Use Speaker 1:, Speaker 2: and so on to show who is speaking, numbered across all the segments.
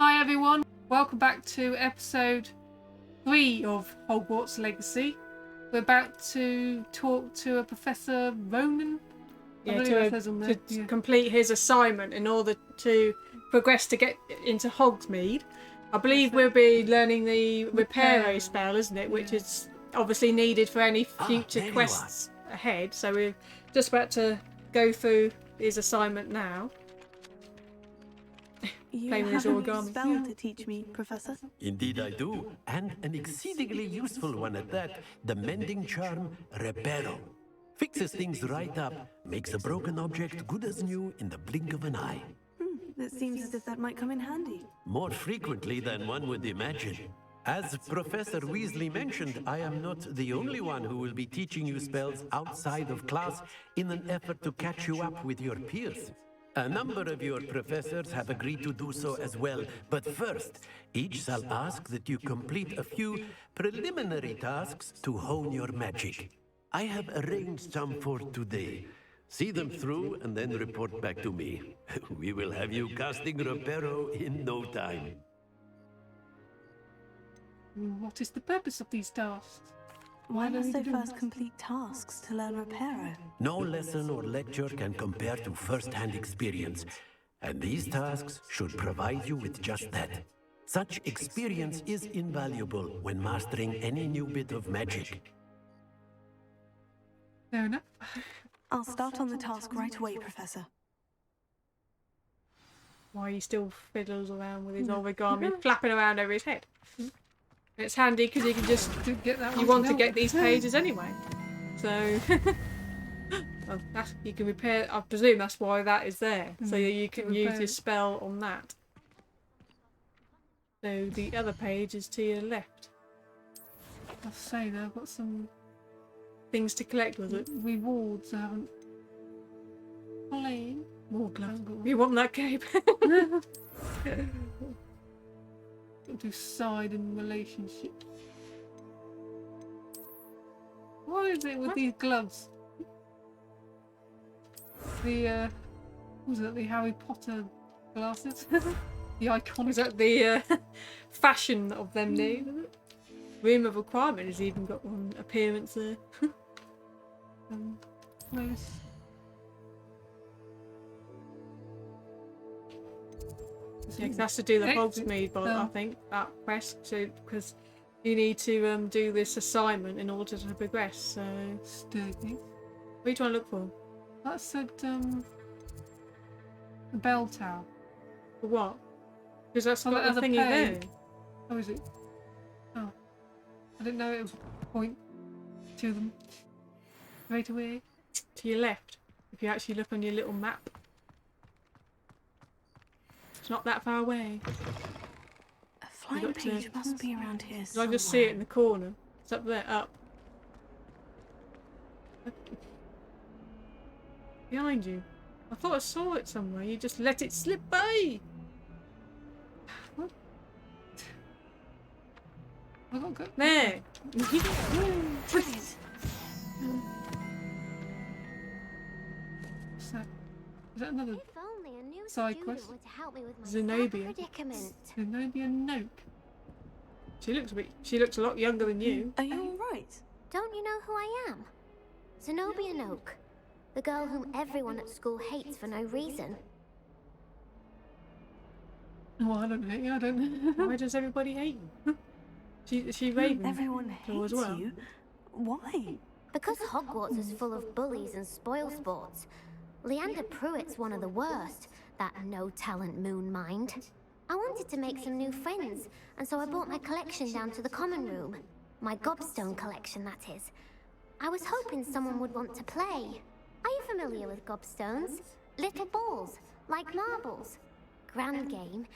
Speaker 1: Hi everyone, welcome back to episode 3 of Hogwarts Legacy. We're about to talk to a Professor Ronan.
Speaker 2: To complete his assignment in order to progress to get into Hogsmeade. I believe we'll be learning the Reparo spell, isn't it? Which is obviously needed for any future quests ahead. So we're just about to go through his assignment now.
Speaker 3: You have a new spell to teach me, Professor?
Speaker 4: Indeed I do, and an exceedingly useful one at that, the mending charm Reparo. Fixes things right up, makes a broken object good as new in the blink of an eye.
Speaker 3: It seems as if that might come in handy.
Speaker 4: More frequently than one would imagine. As Professor Weasley mentioned, I am not the only one who will be teaching you spells outside of class in an effort to catch you up with your peers. A number of your professors have agreed to do so as well, but first, each shall ask that you complete a few preliminary tasks to hone your magic. I have arranged some for today. See them through and then report back to me. We will have you casting Reparo in no time.
Speaker 1: What is the purpose of these tasks?
Speaker 3: Why must they first complete tasks to learn Reparo?
Speaker 4: No lesson or lecture can compare to first-hand experience, and these tasks should provide you with just that. Such experience is invaluable when mastering any new bit of magic.
Speaker 1: Fair enough.
Speaker 3: I'll start on the task right away, Professor.
Speaker 2: Why he still fiddles around with his origami flapping around over his head. It's handy because you can just
Speaker 1: Get that
Speaker 2: you want to get these pages anyway. So well, you can repair. I presume that's why that is there, so you can use your spell on that. So the other page is to your left.
Speaker 1: I'll say though, I've got some
Speaker 2: Things to collect, was it?
Speaker 1: rewards I haven't claimed.
Speaker 2: More gloves. You want that cape?
Speaker 1: Do side in relationships. What is it with these gloves? The was it the Harry Potter glasses? The iconic.
Speaker 2: Is that the fashion of them days? Is it? Room of Requirement has even got one appearance there.
Speaker 1: Those.
Speaker 2: Yeah, 'cause that's to do the Hogsmeade, but I think that quest, so because you need to do this assignment in order to progress. So,
Speaker 1: Sturdy.
Speaker 2: what are you trying to look for?
Speaker 1: That said, the bell tower.
Speaker 2: For what? Because that's
Speaker 1: Oh,
Speaker 2: got
Speaker 1: that
Speaker 2: the
Speaker 1: other
Speaker 2: thingy there.
Speaker 1: page. Oh, is it? Oh, I didn't know it was a point to them straight away.
Speaker 2: To your left, if you actually look on your little map. It's not that far away.
Speaker 3: A flying page must be around here
Speaker 2: I
Speaker 3: somewhere.
Speaker 2: just see it in the corner. It's up there, up. Behind you. I thought I saw it somewhere. You just let it slip by.
Speaker 1: What? I got go.
Speaker 2: There.
Speaker 3: Brilliant.
Speaker 1: What's that? Is that another
Speaker 5: If only a new
Speaker 1: Side
Speaker 5: student
Speaker 1: quest?
Speaker 5: were to help me with my
Speaker 2: Zenobia.
Speaker 5: predicament.
Speaker 1: Zenobia Noke?
Speaker 2: She looks a lot younger than you.
Speaker 3: Are you alright?
Speaker 5: Don't you know who I am? Zenobia Noke, the girl whom everyone at school hates for no reason.
Speaker 1: Oh, I don't know. I don't know.
Speaker 2: Why does everybody hate you? She Raven.
Speaker 3: Everyone
Speaker 2: So
Speaker 3: hates
Speaker 2: as well.
Speaker 3: you. Why?
Speaker 5: Because Hogwarts is full of bullies and spoil sports. Leander Pruitt's one of the worst, that no-talent moon mind. I wanted to make some new friends, and so I brought my collection down to the common room. My gobstone collection, that is. I was hoping someone would want to play. Are you familiar with gobstones? Little balls, like marbles. Grand game.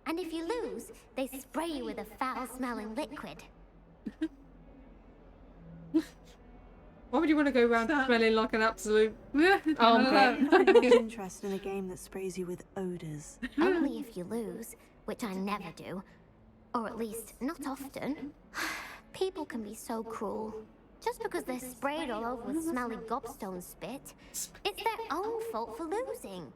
Speaker 5: And if you lose, they spray you with a foul-smelling liquid.
Speaker 2: Why would you want to go around smelling like an absolute armpit?
Speaker 3: I'm not interested in a game that sprays you with odours.
Speaker 5: Only if you lose, which I never do. Or at least, not often. People can be so cruel. Just because they're sprayed all over with smelly gobstone spit, it's their own fault for losing.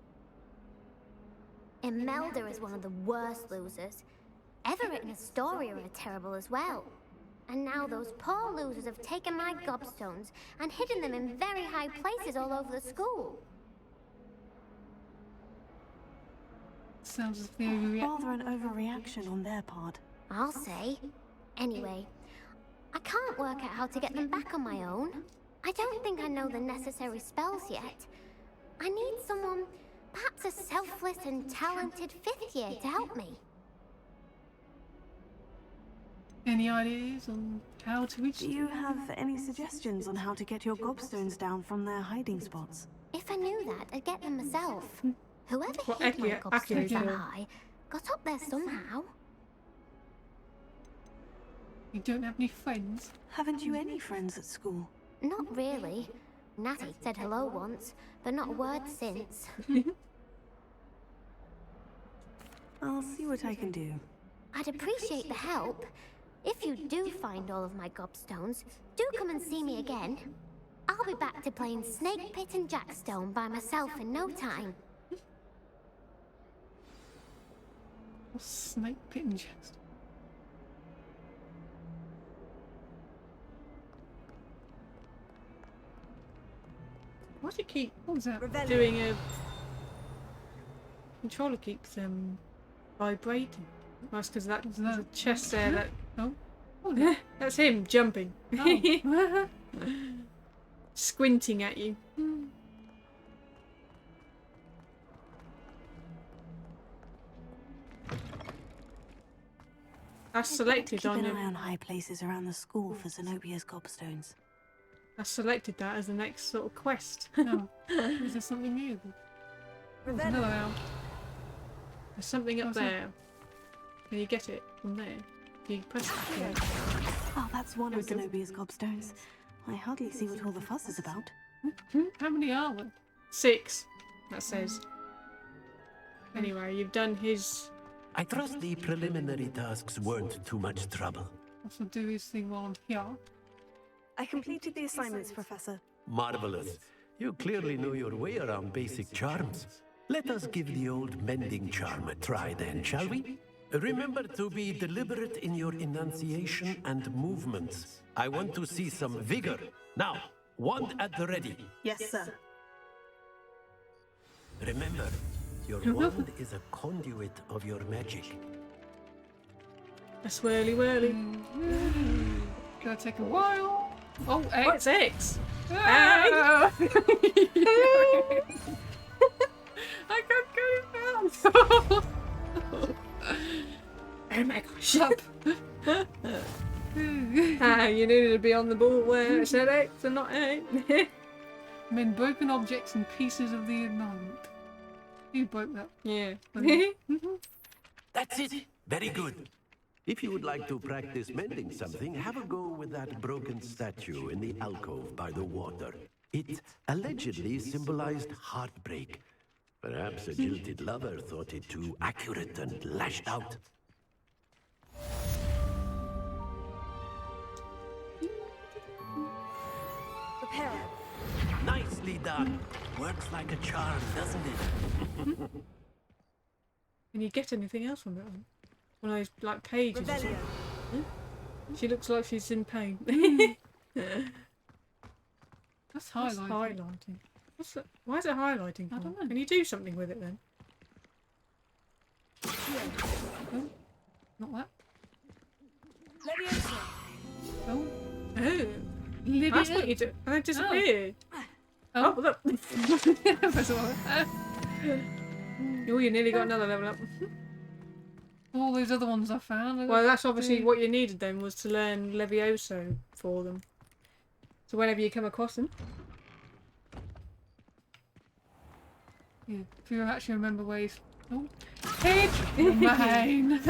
Speaker 5: Imelda is one of the worst losers. Everett and Astoria are terrible as well. And now those poor losers have taken my gobstones and hidden them in very high places all over the school.
Speaker 1: Sounds as if they overreact.
Speaker 3: Rather an overreaction on their part.
Speaker 5: I'll say. Anyway, I can't work out how to get them back on my own. I don't think I know the necessary spells yet. I need someone, perhaps a selfless and talented 5th year to help me.
Speaker 1: Any ideas on how to reach
Speaker 3: Do you have any suggestions on how to get your gobstones down from their hiding spots?
Speaker 5: If I knew that, I'd get them myself. Whoever
Speaker 2: What
Speaker 5: hid my
Speaker 2: Accio
Speaker 5: gobstones that
Speaker 2: did.
Speaker 5: high got up there somehow.
Speaker 1: You don't have any friends?
Speaker 3: Haven't you any friends at school?
Speaker 5: Not really. Natty said hello once, but not a word since.
Speaker 3: I'll see what I can do.
Speaker 5: I'd appreciate the help. If you do find all of my gobstones, do come and see me again. I'll be back to playing Snake Pit and Jackstone by myself in no time.
Speaker 1: What's Snake Pit and Jackstone?
Speaker 2: Why do you keep
Speaker 1: What was that?
Speaker 2: doing a controller keeps vibrating? That's because there's a chest there that
Speaker 1: Oh.
Speaker 2: that's him jumping.
Speaker 1: Oh.
Speaker 2: Squinting at you. That's selected
Speaker 3: Keep
Speaker 2: on
Speaker 3: an
Speaker 2: your
Speaker 3: eye on high places around the school for Zenobia's gobstones.
Speaker 2: I selected that as the next sort of quest.
Speaker 1: No. Is there something new? There's another owl.
Speaker 2: There's something up
Speaker 1: What's that?
Speaker 2: there. Can you get it from there? Can you press it? Yeah.
Speaker 3: Oh, that's one of
Speaker 2: There we go.
Speaker 3: Zenobia's gobstones. I hardly see what all the fuss is about.
Speaker 1: How many are there?
Speaker 2: 6, that says. Anyway, you've done his...
Speaker 4: I trust the preliminary tasks weren't too much trouble.
Speaker 1: Also do his thing while I'm here.
Speaker 3: I completed the assignments, Professor.
Speaker 4: Marvelous. You clearly know your way around basic charms. Let us give the old mending charm a try then, shall we? Remember to be deliberate in your enunciation and movements. I want to see some vigor. Now, wand at the ready.
Speaker 3: Yes, sir.
Speaker 4: Remember, your wand is a conduit of your magic.
Speaker 2: A swirly whirly.
Speaker 1: Gonna take a while. Oh, X.
Speaker 2: What's X?
Speaker 1: Ah! I can't go now.
Speaker 2: Oh my gosh.
Speaker 1: Shut up.
Speaker 2: You needed to be on the ball where it said X and not A.
Speaker 1: I mean, broken objects and pieces of the environment. You broke that.
Speaker 2: Yeah.
Speaker 4: That's it. Very good. If you would like to practice mending something, have a go with that broken statue in the alcove by the water. It allegedly symbolized heartbreak. Perhaps a jilted lover thought it too accurate and lashed out.
Speaker 3: Prepare.
Speaker 4: Nicely done. Works like a charm, doesn't it?
Speaker 2: Can you get anything else from that one? One of those like pages. or something? She looks like she's in pain.
Speaker 1: That's
Speaker 2: What's
Speaker 1: highlighting.
Speaker 2: highlighting? What's that? Why is it highlighting?
Speaker 1: I
Speaker 2: for?
Speaker 1: don't know.
Speaker 2: Can you do something with it then?
Speaker 1: Not that. Oh.
Speaker 2: Oh,
Speaker 1: Livia.
Speaker 2: that's what you do. And they disappear.
Speaker 1: Oh.
Speaker 2: Oh, look.
Speaker 1: That's all right.
Speaker 2: Oh, you nearly got another level up.
Speaker 1: All those other ones I found.
Speaker 2: Well, that's obviously what you needed then, was to learn Levioso for them. So whenever you come across them.
Speaker 1: Yeah, if you actually remember where he's... Oh. Page! Mine!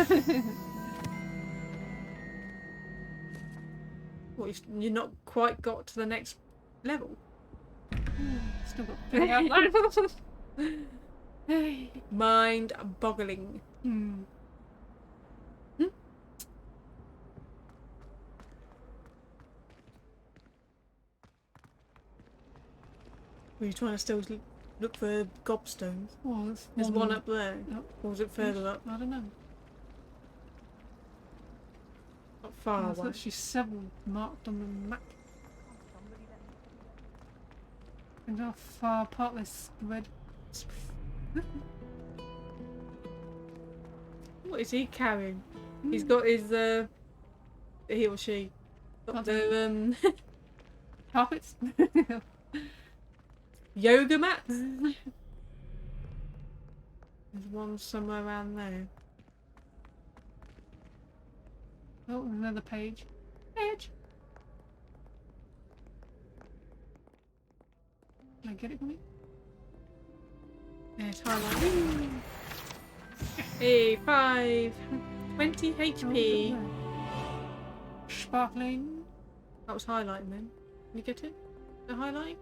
Speaker 2: What, you've not quite got to the next level?
Speaker 1: Still got to figure out that.
Speaker 2: Mind boggling. Were you trying to still look for gobstones.
Speaker 1: Well,
Speaker 2: There's one up there.
Speaker 1: Up.
Speaker 2: Or was it further up?
Speaker 1: I don't know.
Speaker 2: Not far
Speaker 1: There's
Speaker 2: away.
Speaker 1: actually several marked on the map. And how far apart they spread.
Speaker 2: What is he carrying? He's got his he or she got the
Speaker 1: Carpets?
Speaker 2: yoga mats. There's one somewhere around there.
Speaker 1: Oh, another page. Page! Can I get it for me?
Speaker 2: Yeah, it's highlighted. Hey, 20 HP.
Speaker 1: Sparkling.
Speaker 2: That was highlighting then. Can you get it? The highlighting?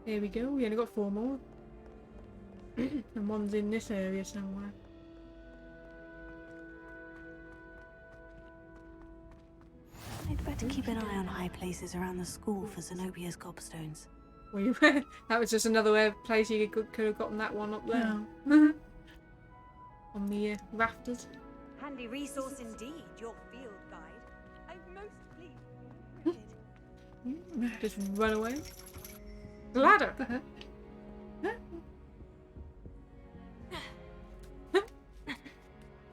Speaker 2: There we go. We only got 4 more. And one's in this area somewhere.
Speaker 3: I'd better keep an eye on high places around the school for Zenobia's gobstones.
Speaker 2: Well, that was just another place you could have gotten that one up there. On the rafters.
Speaker 6: Handy resource indeed, your field guide. I'm most pleased.
Speaker 2: Just run away. Ladder!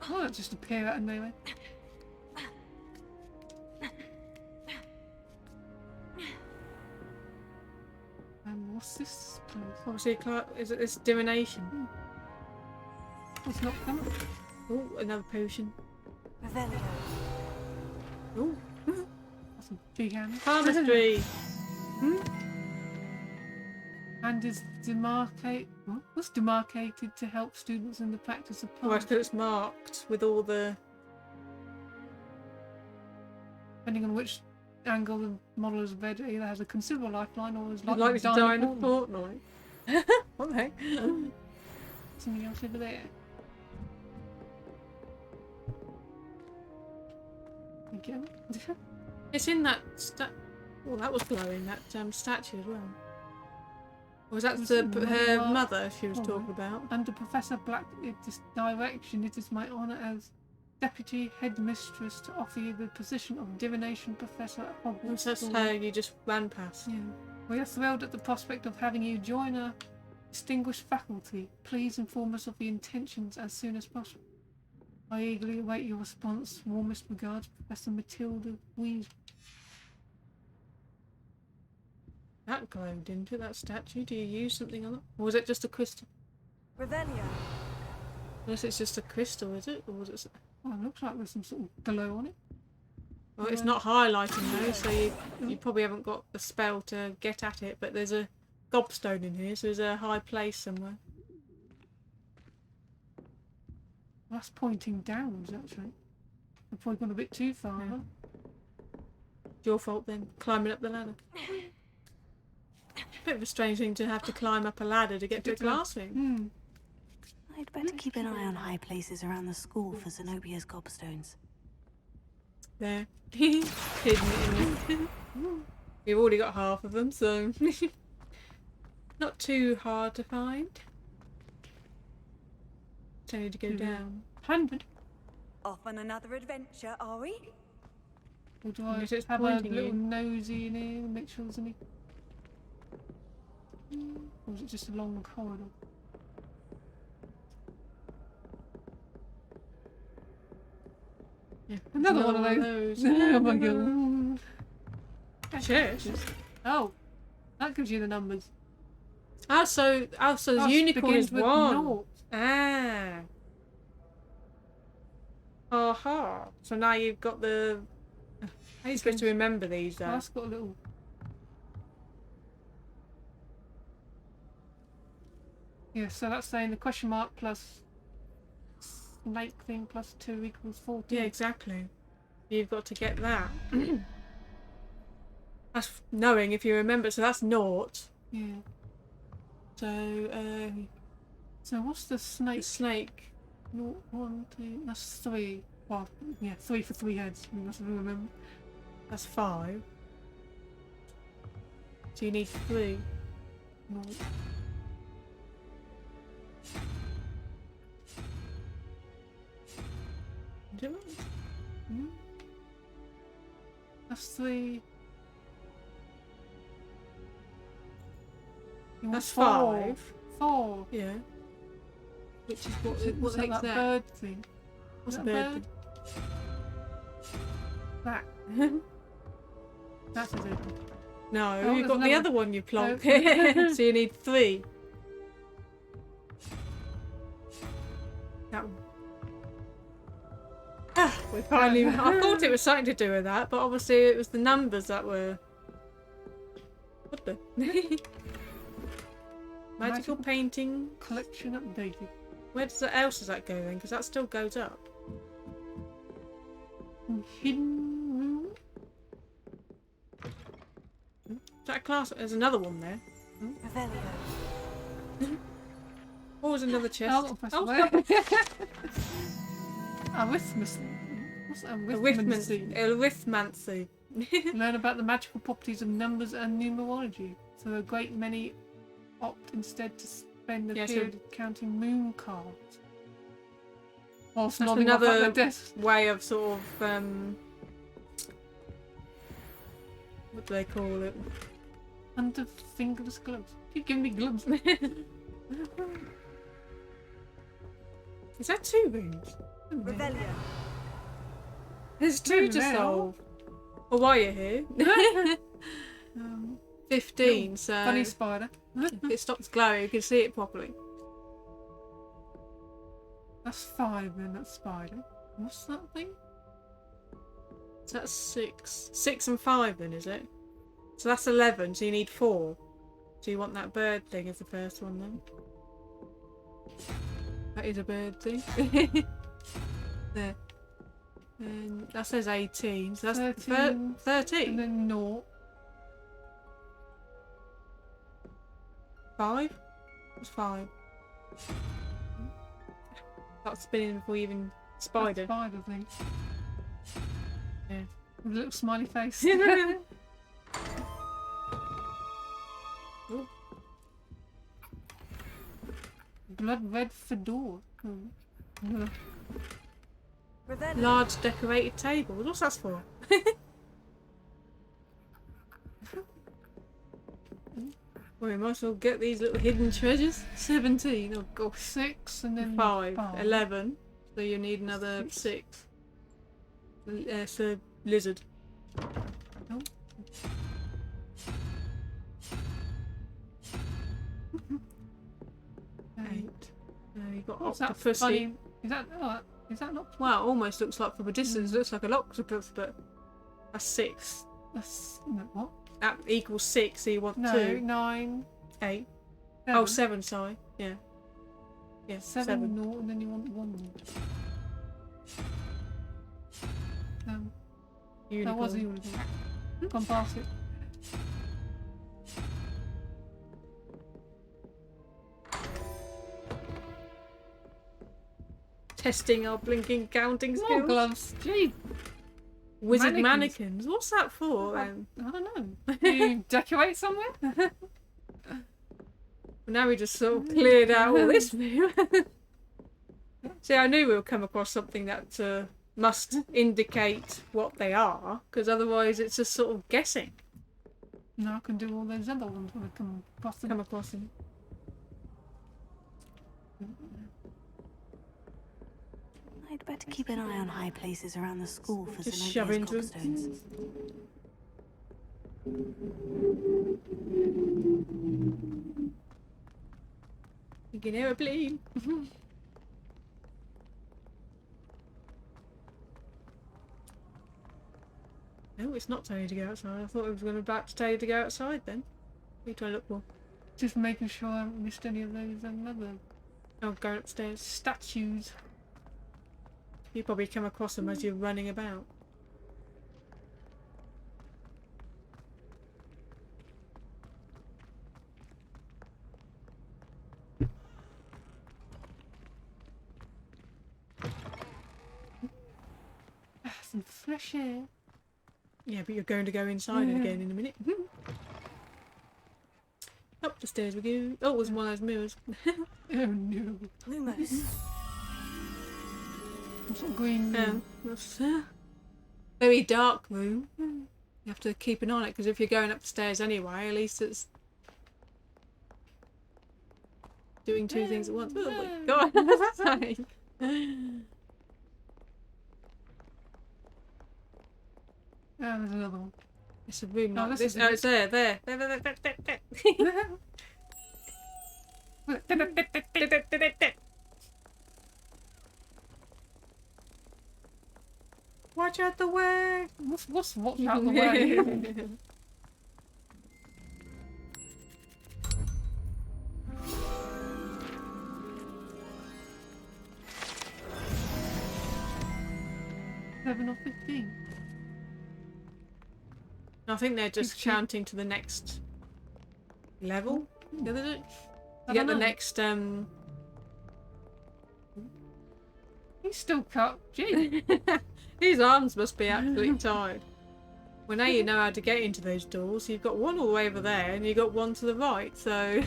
Speaker 1: Oh, it just appear out of nowhere. And what's this place?
Speaker 2: Obviously, is it this divination?
Speaker 1: It's not coming.
Speaker 2: Oh, another potion.
Speaker 3: Revelio.
Speaker 2: Oh,
Speaker 1: That's a big hand.
Speaker 2: palmistry.
Speaker 1: And is demarcate. What's demarcated to help students in the practice of
Speaker 2: Well,
Speaker 1: palmistry?
Speaker 2: it's marked with all the.
Speaker 1: Depending on which angle the model is read, it either has a considerable lifeline or is
Speaker 2: Likely to die in a
Speaker 1: fortnight.
Speaker 2: fortnight. What the heck?
Speaker 1: Something else over there. Again.
Speaker 2: It's in that. Oh, that was glowing. That statue as well. Or was that
Speaker 1: Was
Speaker 2: the,
Speaker 1: it
Speaker 2: her
Speaker 1: Mother-
Speaker 2: mother she was
Speaker 1: Oh,
Speaker 2: talking about?
Speaker 1: Under Professor Black's direction, it is my honour as Deputy Headmistress to offer you the position of Divination Professor at Hogwarts.
Speaker 2: That's
Speaker 1: School.
Speaker 2: her you just ran past.
Speaker 1: Yeah. We are thrilled at the prospect of having you join our distinguished faculty. Please inform us of your intentions as soon as possible. I eagerly await your response. Warmest regards, Professor Matilda Weasley.
Speaker 2: That glowed, didn't it? That statue. Do you use something on it? Or was it just a crystal?
Speaker 6: Revelio.
Speaker 2: Unless it's just a crystal, is it? Or was it?
Speaker 1: Oh, it looks like there's some sort of glow on it.
Speaker 2: Well, it's not highlighting though, so you probably haven't got the spell to get at it. But there's a gobstone in here, so there's a high place somewhere.
Speaker 1: That's pointing downwards, actually. I've probably gone a bit too far.
Speaker 2: Yeah.
Speaker 1: Huh?
Speaker 2: It's your fault then, climbing up the ladder. Bit of a strange thing to have to climb up a ladder to get to a classroom.
Speaker 3: I'd better keep an eye on high places around the school for Zenobia's gobstones.
Speaker 2: There. Hidden in We've already got half of them, so not too hard to find. Just need to go down.
Speaker 1: 100.
Speaker 6: Off on another adventure, are we?
Speaker 1: Or do I
Speaker 2: Yes, it's
Speaker 1: have a
Speaker 2: pointing
Speaker 1: little
Speaker 2: you.
Speaker 1: nosy in here and make sure there's any... Or is it just a long corridor?
Speaker 2: Yeah.
Speaker 1: Another one of those. Oh my god.
Speaker 2: Cheers.
Speaker 1: Oh, that gives you the numbers.
Speaker 2: So the
Speaker 1: Oh, it
Speaker 2: unicorn
Speaker 1: begins
Speaker 2: is
Speaker 1: with
Speaker 2: 1.
Speaker 1: naught.
Speaker 2: Ah. Aha. So now you've got the. How are you supposed to remember these
Speaker 1: Oh,
Speaker 2: though?
Speaker 1: that's got a little... Yeah, so that's saying the question mark plus snake thing plus 2 equals 14.
Speaker 2: Yeah, exactly. You've got to get that. That's knowing if you remember. So that's naught.
Speaker 1: Yeah.
Speaker 2: So
Speaker 1: So what's the
Speaker 2: the
Speaker 1: snake?
Speaker 2: snake.
Speaker 1: Naught, 1, 2, that's 3. Well, yeah, 3 for 3 heads. We must remember.
Speaker 2: That's 5. So you need 3.
Speaker 1: No.
Speaker 2: Do it.
Speaker 1: That's 3. You want
Speaker 2: That's
Speaker 1: 4.
Speaker 2: 5.
Speaker 1: 4.
Speaker 2: Yeah. Which is what
Speaker 1: What's
Speaker 2: the
Speaker 1: that,
Speaker 2: heck's
Speaker 1: that
Speaker 2: that?
Speaker 1: bird thing?
Speaker 2: What's a
Speaker 1: Is that
Speaker 2: bird?
Speaker 1: That. That's a zebra.
Speaker 2: No,
Speaker 1: Oh,
Speaker 2: you've
Speaker 1: there's
Speaker 2: got the
Speaker 1: another-
Speaker 2: other one you plonk.
Speaker 1: No.
Speaker 2: So you need 3. That one. Ah, we finally. I thought it was something to do with that, but obviously it was the numbers that were. What the? Magical painting.
Speaker 1: Collection updated.
Speaker 2: Where else does that go then? Because that still goes up.
Speaker 1: Hidden room.
Speaker 2: Is that a class? There's another one there.
Speaker 6: Revelio.
Speaker 2: Oh, there's another chest.
Speaker 1: Oh, press
Speaker 2: Oh,
Speaker 1: away. Arithmancy. What's arithmancy?
Speaker 2: Arithmancy.
Speaker 1: Learn about the magical properties of numbers and numerology. So a great many opt instead to spend the
Speaker 2: Yeah, so-
Speaker 1: period counting moon cards. Whilst
Speaker 2: That's
Speaker 1: nodding off at
Speaker 2: another
Speaker 1: their desk.
Speaker 2: way of sort of what do they call it?
Speaker 1: Under fingerless gloves. Keep giving me gloves.
Speaker 2: Is that 2 rooms?
Speaker 6: Revelio.
Speaker 2: There's 2 to
Speaker 1: now.
Speaker 2: solve. Well, while you're here. 15, so
Speaker 1: Funny spider.
Speaker 2: if it stops glowing, you can see it properly.
Speaker 1: That's 5 then, that spider. What's that thing?
Speaker 2: So that's 6. 6 and 5 then, is it? So that's 11, so you need 4. So you want that bird thing as the first one then? That is a bird thing. There. And that says 18, so that's
Speaker 1: 13.
Speaker 2: 13.
Speaker 1: And then 0.
Speaker 2: 5? What's 5? That's spinning before you even spider.
Speaker 1: That's spider thing.
Speaker 2: Yeah.
Speaker 1: With a little smiley face.
Speaker 2: Ooh.
Speaker 1: Blood red fedora. Hmm.
Speaker 6: Revelio.
Speaker 2: Large decorated tables. What's that for? Well, we might as well get these little hidden treasures. 17. Oh god.
Speaker 1: 6 and then
Speaker 2: 5. 11. So you need another 6. So lizard.
Speaker 1: Oh.
Speaker 2: Eight. You got
Speaker 1: What's that
Speaker 2: octopus.
Speaker 1: funny? Is that not?
Speaker 2: Well, it almost looks like from a distance. Looks like an octopus, but that's 6.
Speaker 1: That's no, what?
Speaker 2: That equals 6. So you want
Speaker 1: No,
Speaker 2: 2.
Speaker 1: 9.
Speaker 2: 8.
Speaker 1: 7.
Speaker 2: Oh, 7. Sorry. Yeah. Yeah.
Speaker 1: 7 0, and then you want 1. That was a
Speaker 2: Unicorn.
Speaker 1: unicorn. Gone past it.
Speaker 2: Testing our blinking counting
Speaker 1: More
Speaker 2: skills.
Speaker 1: gloves. Gee,
Speaker 2: Wizard
Speaker 1: Mannequins.
Speaker 2: mannequins. What's that for?
Speaker 1: I don't know. You decorate somewhere?
Speaker 2: Now we just sort of cleared out all this view. See, I knew we'll come across something that must indicate what they are, because otherwise it's just sort of guessing.
Speaker 1: No, I can do all those other ones when I come across them.
Speaker 2: Come across them.
Speaker 3: I'd better keep an eye on high places around the school for
Speaker 2: Just
Speaker 3: Zenobia's
Speaker 2: shove into 'em.
Speaker 3: gobstones.
Speaker 2: You can hear a bleed. No, it's not telling you to go outside. I thought it was going to about to tell you to go outside then. What are you trying to look for?
Speaker 1: Just making sure I haven't missed any of those other
Speaker 2: Oh, going upstairs.
Speaker 1: statues.
Speaker 2: You probably come across them as you're running about.
Speaker 1: Some fresh air.
Speaker 2: Yeah, but you're going to go inside again in a minute. Up the stairs we go. Oh, it was one of those mirrors.
Speaker 1: Oh no.
Speaker 3: Lumos.
Speaker 1: Some sort of green.
Speaker 2: That's very dark room. You have to keep an eye on it because if you're going up the stairs anyway, at least it's doing two things at once. Oh my god!
Speaker 1: There's another one.
Speaker 2: It's a room
Speaker 1: Oh,
Speaker 2: like
Speaker 1: this
Speaker 2: this.
Speaker 1: is
Speaker 2: Oh,
Speaker 1: it.
Speaker 2: it's there. Watch out the way!
Speaker 1: What's out the way? 7 or 15.
Speaker 2: I think they're just
Speaker 1: Keep-
Speaker 2: counting to the next level. Yeah, they do.
Speaker 1: I
Speaker 2: You
Speaker 1: don't
Speaker 2: get the
Speaker 1: know.
Speaker 2: next
Speaker 1: He's still cut. Gee.
Speaker 2: His arms must be absolutely tired. Well, now you know how to get into those doors. You've got one all the way over there, and you've got one to the right. So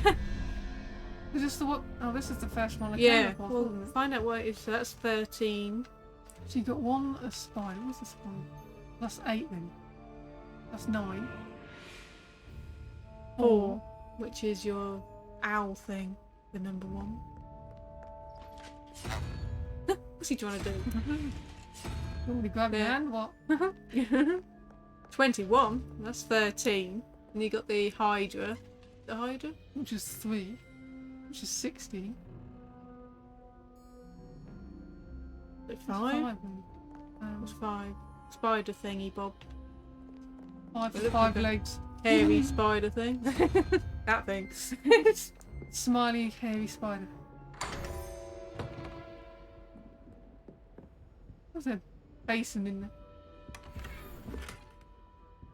Speaker 1: Is this the one? Oh, this is the first one I came
Speaker 2: yeah,
Speaker 1: across,
Speaker 2: well,
Speaker 1: isn't it?
Speaker 2: find out what it is. So that's 13.
Speaker 1: So you got one a spine. What's the spine? That's 8 then. That's 9.
Speaker 2: 4, which is your owl thing, the number 1. What's he trying to do?
Speaker 1: You want me to grab your
Speaker 2: Yeah.
Speaker 1: hand? What?
Speaker 2: 21, that's 13. And you got the Hydra. The Hydra?
Speaker 1: Which is 3. Which is 16.
Speaker 2: Is it
Speaker 1: That's
Speaker 2: 5?
Speaker 1: 5 then.
Speaker 2: What's 5? Spider thingy bob.
Speaker 1: 5
Speaker 2: It looks
Speaker 1: 5
Speaker 2: like a-
Speaker 1: legs.
Speaker 2: Hairy spider thing. That thing.
Speaker 1: Smiley, hairy spider. There's a basin in there.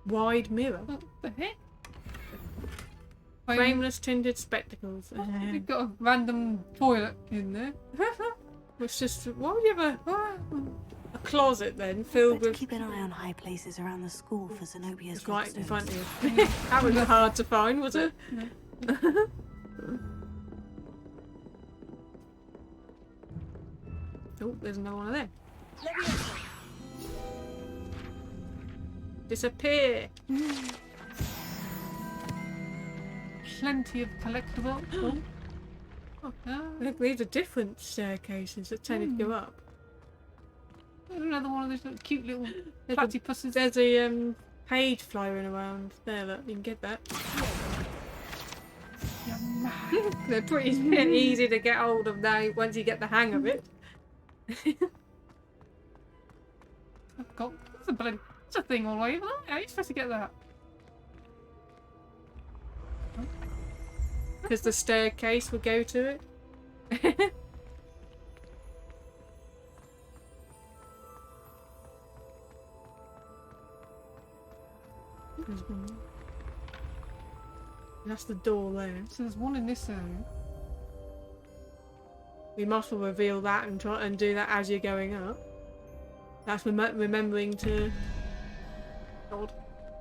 Speaker 2: Wide mirror.
Speaker 1: What the heck?
Speaker 2: Frameless tinted spectacles.
Speaker 1: You've got a random toilet in there.
Speaker 2: It's just, why would you have a closet then filled
Speaker 3: Better
Speaker 2: with
Speaker 3: keep an eye on high places around the school for Zenobia's
Speaker 2: it's right in
Speaker 3: gobstones.
Speaker 2: front of you? That was hard to find, was it? Oh, there's another one of them. Disappear.
Speaker 1: Plenty of collectibles. Oh,
Speaker 2: Look, these are different staircases that tend to go up.
Speaker 1: there's another one of those little cute little
Speaker 2: There's a-
Speaker 1: platypuses.
Speaker 2: There's a page flying around there. Look, you can get that.
Speaker 1: Yum.
Speaker 2: They're pretty easy to get hold of now once you get the hang of it.
Speaker 1: I've got. There's a bloody. There's a thing all the way over there. How are you supposed to get that?
Speaker 2: Because the staircase would go to it. There's one. That's the door there.
Speaker 1: So there's one in this area.
Speaker 2: We must well reveal that and try and do that as you're going up. That's remembering to. God,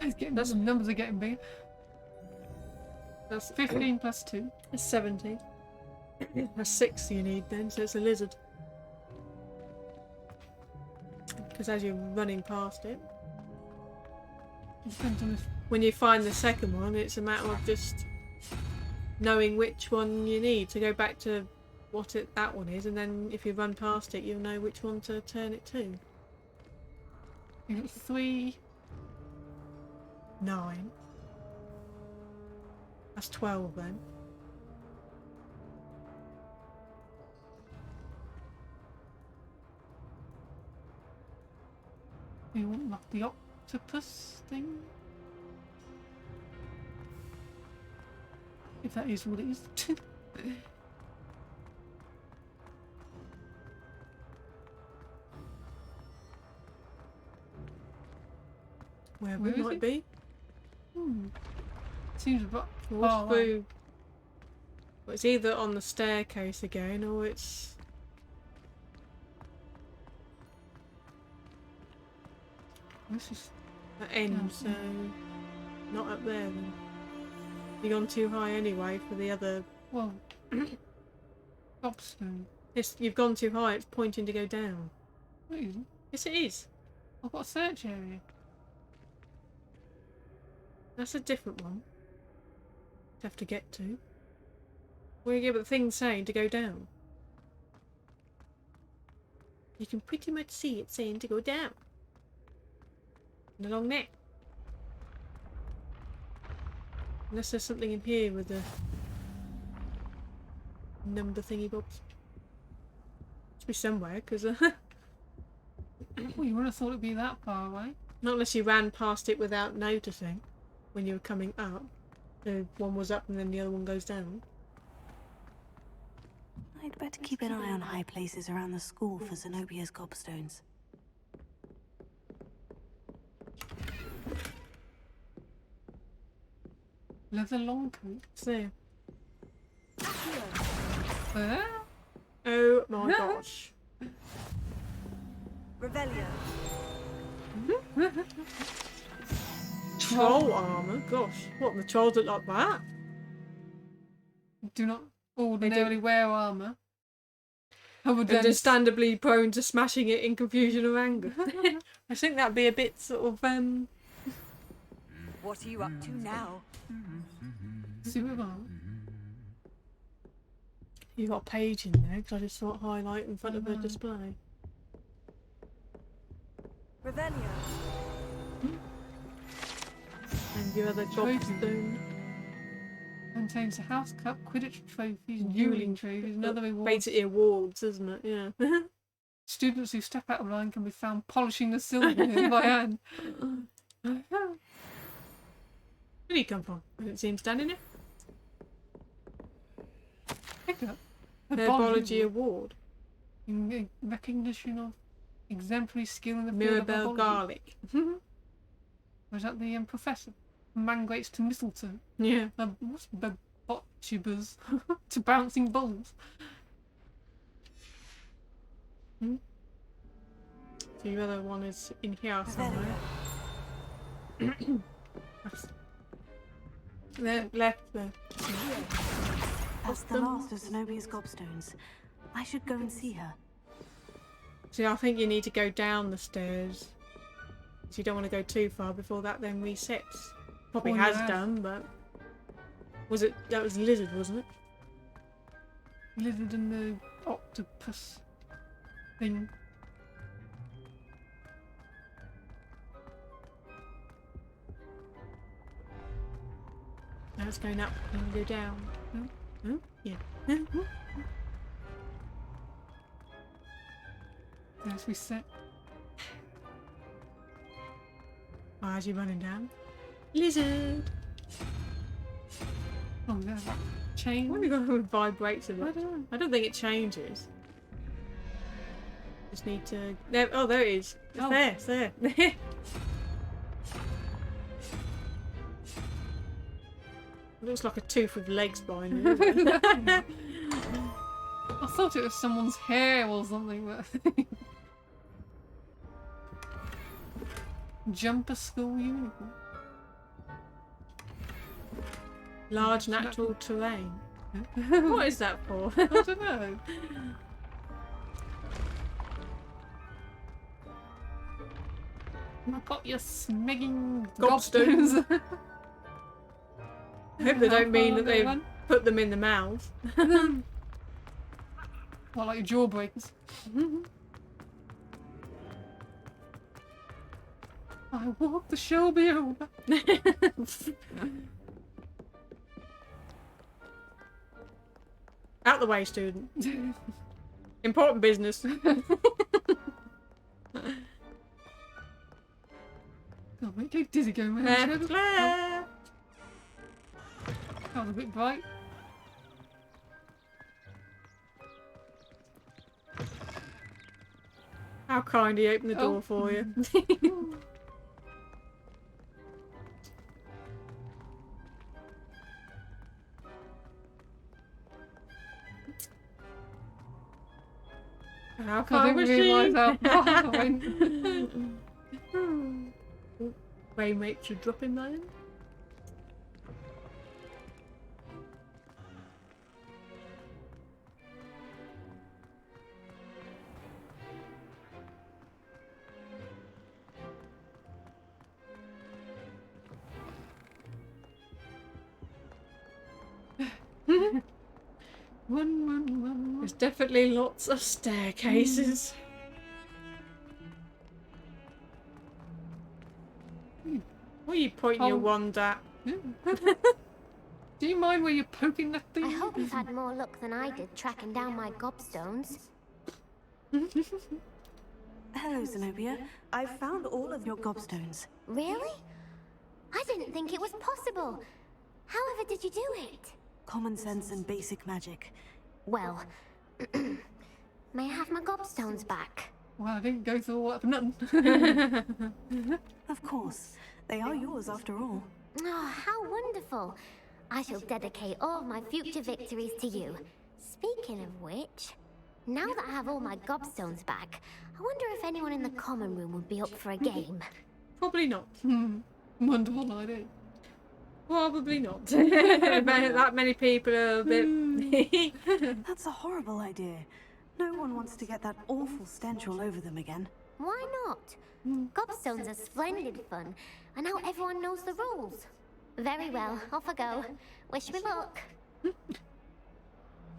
Speaker 1: It's getting.
Speaker 2: That's-
Speaker 1: The numbers are getting big.
Speaker 2: that's
Speaker 1: 15 plus 2.
Speaker 2: That's 70. That's 6 you need then, so it's a lizard. Because as you're running past it,
Speaker 1: Depends on if.
Speaker 2: when you find the second one, it's a matter of just knowing which one you need to go back to what that one is, and then if you run past it, you'll know which one to turn it to.
Speaker 1: You've got 3.
Speaker 2: 9. That's 12 then.
Speaker 1: You want like the octopus thing? If that is what it is.
Speaker 2: Where
Speaker 1: Where
Speaker 2: we
Speaker 1: is
Speaker 2: might
Speaker 1: it?
Speaker 2: be.
Speaker 1: Seems a bit.
Speaker 2: What's
Speaker 1: far away.
Speaker 2: through? Well, it's either on the staircase again, or it's.
Speaker 1: This is.
Speaker 2: At end, so not up there then. You've gone too high anyway for the other.
Speaker 1: Well, gobstone.
Speaker 2: You've gone too high. It's pointing to go down.
Speaker 1: No, it isn't.
Speaker 2: Yes, it is.
Speaker 1: I've got a search area.
Speaker 2: That's a different one. Have to get to. Where you get the thing saying to go down. You can pretty much see it saying to go down. And along there. Unless there's something in here with the number thingy bobs. Must be somewhere, because
Speaker 1: Well, you wouldn't have thought it'd be that far away.
Speaker 2: not unless you ran past it without noticing when you were coming up. So one was up and then the other one goes down.
Speaker 3: I'd better keep an eye on high places around the school for Zenobia's gobstones.
Speaker 1: Leather long coat.
Speaker 2: It's there.
Speaker 1: Where?
Speaker 2: Oh my gosh.
Speaker 6: Revelio.
Speaker 2: Troll armour? Gosh. What, the trolls look like that?
Speaker 1: Do not ordinarily wear armour.
Speaker 2: Understandably prone to smashing it in confusion or anger. I think that'd be a bit sort of
Speaker 6: What are you up to now?
Speaker 1: Super
Speaker 2: You got a page in there because I just thought highlight in front of the display.
Speaker 6: Revelio.
Speaker 2: And your other gobstone.
Speaker 1: Contains a house cup, Quidditch trophies, dueling trophies, and other rewards.
Speaker 2: Basically awards, isn't it? Yeah.
Speaker 1: Students who step out of line can be found polishing the silver by hand.
Speaker 2: Where did he come from? I didn't see him standing there.
Speaker 1: Pick up.
Speaker 2: Herbology award.
Speaker 1: In recognition of exemplary skill in the field
Speaker 2: Mirabelle
Speaker 1: of herbology.
Speaker 2: garlic.
Speaker 1: Was that the professor? Mangrates to mistletoe.
Speaker 2: Yeah.
Speaker 1: What's bot tubers to bouncing balls?
Speaker 2: So your other one is in here somewhere. There, left there.
Speaker 3: That's the last of Zenobia's gobstones. I should go and see her.
Speaker 2: See, I think you need to go down the stairs. So you don't want to go too far before that then resets. Probably has done, but that was lizard, wasn't it?
Speaker 1: Lizard and the octopus thing.
Speaker 2: Now it's going up and go down. Oh, yeah.
Speaker 1: There's reset.
Speaker 2: Why is he running down? Lizard!
Speaker 1: Oh, there's that chain.
Speaker 2: Why have you got to vibrate a lot?
Speaker 1: I don't know.
Speaker 2: I don't think it changes. Just need to... There, oh, there it is. It's
Speaker 1: Oh.
Speaker 2: there, it's there. Looks like a tooth with legs behind it.
Speaker 1: I thought it was someone's hair or something, but jumper school uniform.
Speaker 2: Large natural terrain. What is that for?
Speaker 1: I don't know. I got your smegging
Speaker 2: Gobstones.
Speaker 1: gobstones.
Speaker 2: I hope they don't mean that
Speaker 1: they
Speaker 2: they put them in the mouth.
Speaker 1: Well, like jawbreakers. I walk the show be over.
Speaker 2: Out the way, student. Important business.
Speaker 1: God, make you dizzy going round.
Speaker 2: Left, left.
Speaker 1: That was a bit bright.
Speaker 2: How kind he opened the door
Speaker 1: Oh.
Speaker 2: for you. How
Speaker 1: I
Speaker 2: kind
Speaker 1: didn't
Speaker 2: was
Speaker 1: realise
Speaker 2: she?
Speaker 1: how far I went.
Speaker 2: Waymates should drop him then.
Speaker 1: Run.
Speaker 2: There's definitely lots of staircases. What are you pointing your wand at?
Speaker 1: Do you mind where you're poking that thing?
Speaker 5: I hope you've had more luck than I did tracking down my gobstones.
Speaker 3: Hello, Zenobia. I found all of your gobstones.
Speaker 5: Really? I didn't think it was possible. However did you do it?
Speaker 3: Common sense and basic magic.
Speaker 5: Well, may I have my gobstones back?
Speaker 1: Well, I didn't go through all that for nothing.
Speaker 3: Of course. They are yours after all.
Speaker 5: Oh, how wonderful. I shall dedicate all of my future victories to you. Speaking of which, now that I have all my gobstones back, I wonder if anyone in the common room would be up for a game.
Speaker 2: Probably not.
Speaker 1: Wonderful idea.
Speaker 2: Probably not. That many people are a bit...
Speaker 3: That's a horrible idea. No one wants to get that awful stench all over them again.
Speaker 5: Why not? Gobstones are splendid fun, and now everyone knows the rules. Very well, off I go. Wish me luck.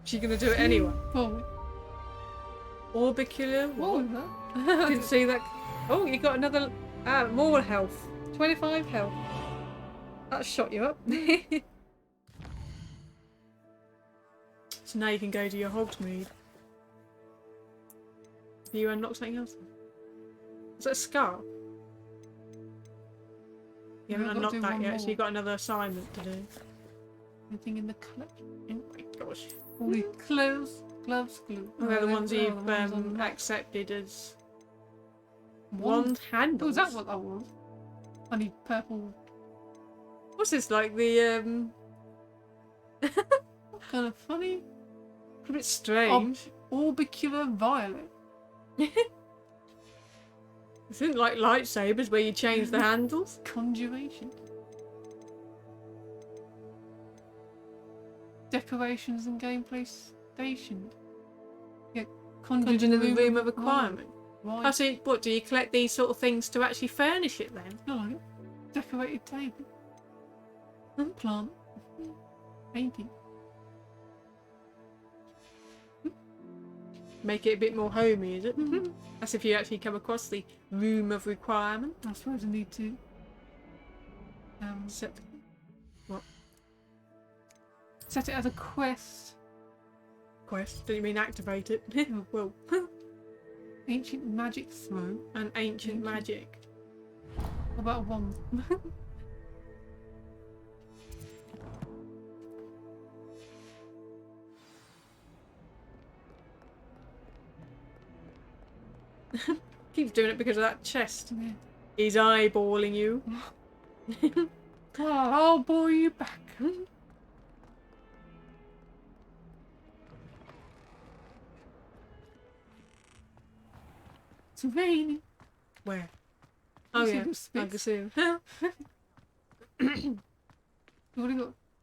Speaker 2: She's gonna do it anyway.
Speaker 1: Oh,
Speaker 2: Orbicular?
Speaker 1: what
Speaker 2: What?
Speaker 1: was that?
Speaker 2: Didn't see that. Oh, you got another... more health. 25 health. That shot you up. So now you can go to your Hogsmeade. Do you unlock something else? Is that a scarf? You haven't
Speaker 1: I've got to
Speaker 2: unlocked
Speaker 1: do
Speaker 2: that
Speaker 1: one
Speaker 2: yet, so
Speaker 1: more.
Speaker 2: you've got another assignment to do.
Speaker 1: Anything in the collection?
Speaker 2: Oh my gosh.
Speaker 1: All the clothes, gloves, glue.
Speaker 2: They're the ones
Speaker 1: the
Speaker 2: you've
Speaker 1: ones on that.
Speaker 2: accepted as
Speaker 1: Wand.
Speaker 2: wand
Speaker 1: Oh,
Speaker 2: handles.
Speaker 1: is that what that was? I need purple.
Speaker 2: What's this, like the
Speaker 1: Kind of funny.
Speaker 2: a bit strange.
Speaker 1: Orbicular violet.
Speaker 2: This isn't like lightsabers where you change the handles.
Speaker 1: Conjuration. Decorations and gameplay station. Yeah,
Speaker 2: Conjured in the room of requirement.
Speaker 1: Right.
Speaker 2: Oh, so what, do you collect these sort of things to actually furnish it then?
Speaker 1: No, decorated table. Plant. Painting.
Speaker 2: Make it a bit more homey, is it? That's if you actually come across the room of requirement.
Speaker 1: I suppose I need to.
Speaker 2: Set what?
Speaker 1: Set it as a quest.
Speaker 2: Quest? Didn't you mean activate it? Well,
Speaker 1: Ancient magic throw.
Speaker 2: an ancient magic.
Speaker 1: What about a wand?
Speaker 2: Keeps doing it because of that chest.
Speaker 1: Yeah.
Speaker 2: He's eyeballing you.
Speaker 1: I'll bore you back. It's raining.
Speaker 2: Where? Oh
Speaker 1: see
Speaker 2: yeah,
Speaker 1: the
Speaker 2: I can see him.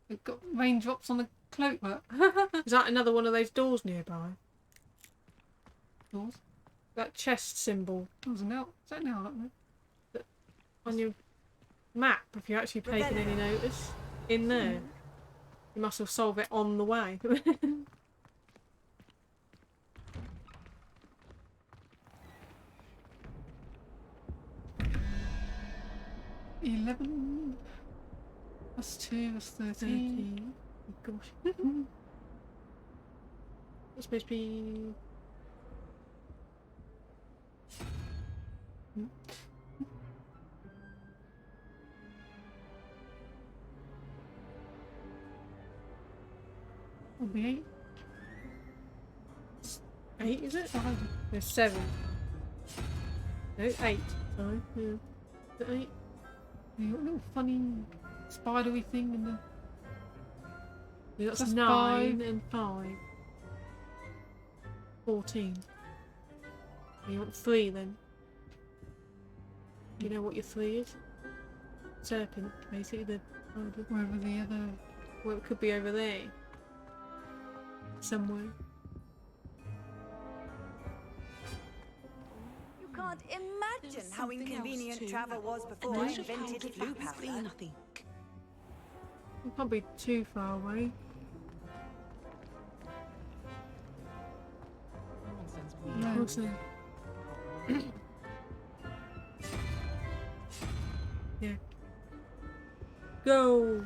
Speaker 1: We've got raindrops on the cloak. That
Speaker 2: Is that another one of those doors nearby?
Speaker 1: doors.
Speaker 2: That chest symbol
Speaker 1: Doors are now. Is that now up there?
Speaker 2: on your map, if you're actually taking any notice. In there. You must have solved it on the way.
Speaker 1: 11 plus 2 is 13.
Speaker 2: Gosh. It's supposed to be...
Speaker 1: Will be 8.
Speaker 2: 8, is it? There's 7. No, 8. Sorry. Yeah. Is it 8?
Speaker 1: You got a little funny spidery thing in the.
Speaker 2: Yeah, that's
Speaker 1: That's
Speaker 2: 9 and 5. 14. You want 3 then? Do you know what your 3 is? Serpent, basically. The
Speaker 1: Wherever the other.
Speaker 2: well, it could be over there. Somewhere.
Speaker 6: You can't imagine how inconvenient travel was before I invented blue powder.
Speaker 2: Probably too far away. What's there? Yeah. Go.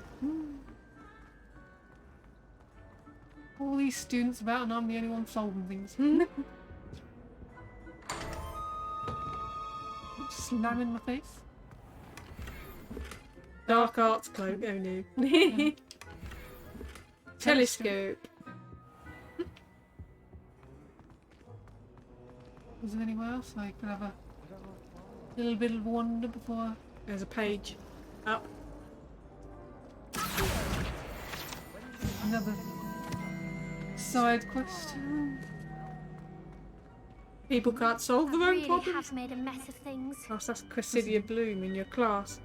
Speaker 1: All these students about and I'm the only one solving things. Slam in my face.
Speaker 2: Dark arts cloak. Oh no. Telescope.
Speaker 1: Is there anywhere else I could have a little bit of wonder before?
Speaker 2: There's a page. Up.
Speaker 1: Another side quest.
Speaker 2: People can't solve their own
Speaker 5: really
Speaker 2: problems.
Speaker 5: have made a mess of things.
Speaker 2: Oh, so that's Cressidia Bloom in your class.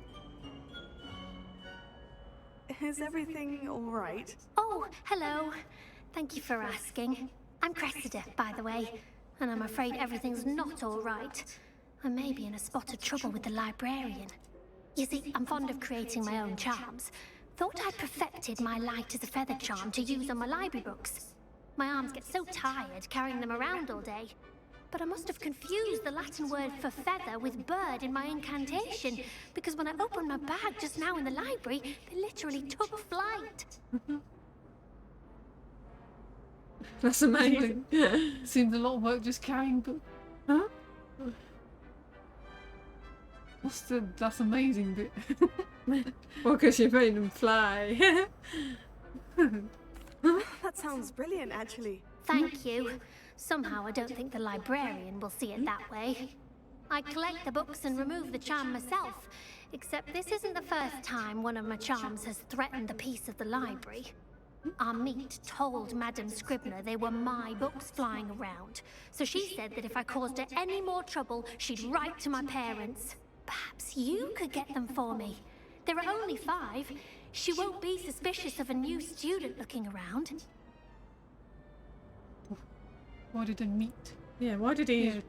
Speaker 3: Is everything all right?
Speaker 5: Oh, hello. Thank you for asking. I'm Cressida, by the way, and I'm afraid everything's not all right. I may be in a spot of trouble with the librarian. You see, I'm fond of creating my own charms. Thought I'd perfected my light as a feather charm to use on my library books. My arms get so tired carrying them around all day. But I must have confused the Latin word for feather with bird in my incantation, because when I opened my bag just now in the library, they literally took flight.
Speaker 2: That's amazing.
Speaker 1: Seems a lot of work just carrying books.
Speaker 2: Huh?
Speaker 1: What's the that's amazing bit?
Speaker 2: Well, because you made them fly.
Speaker 3: That sounds brilliant, actually.
Speaker 5: Thank you. Somehow I don't think the librarian will see it that way. I collect the books and remove the charm myself, except this isn't the first time one of my charms has threatened the peace of the library. Our meet told Madame Scribner they were my books flying around, so she said that if I caused her any more trouble, she'd write to my parents. Perhaps you could get them for me. There are only 5. She won't be suspicious of a new student looking around.
Speaker 1: Why did they meet?
Speaker 2: Yeah, why did he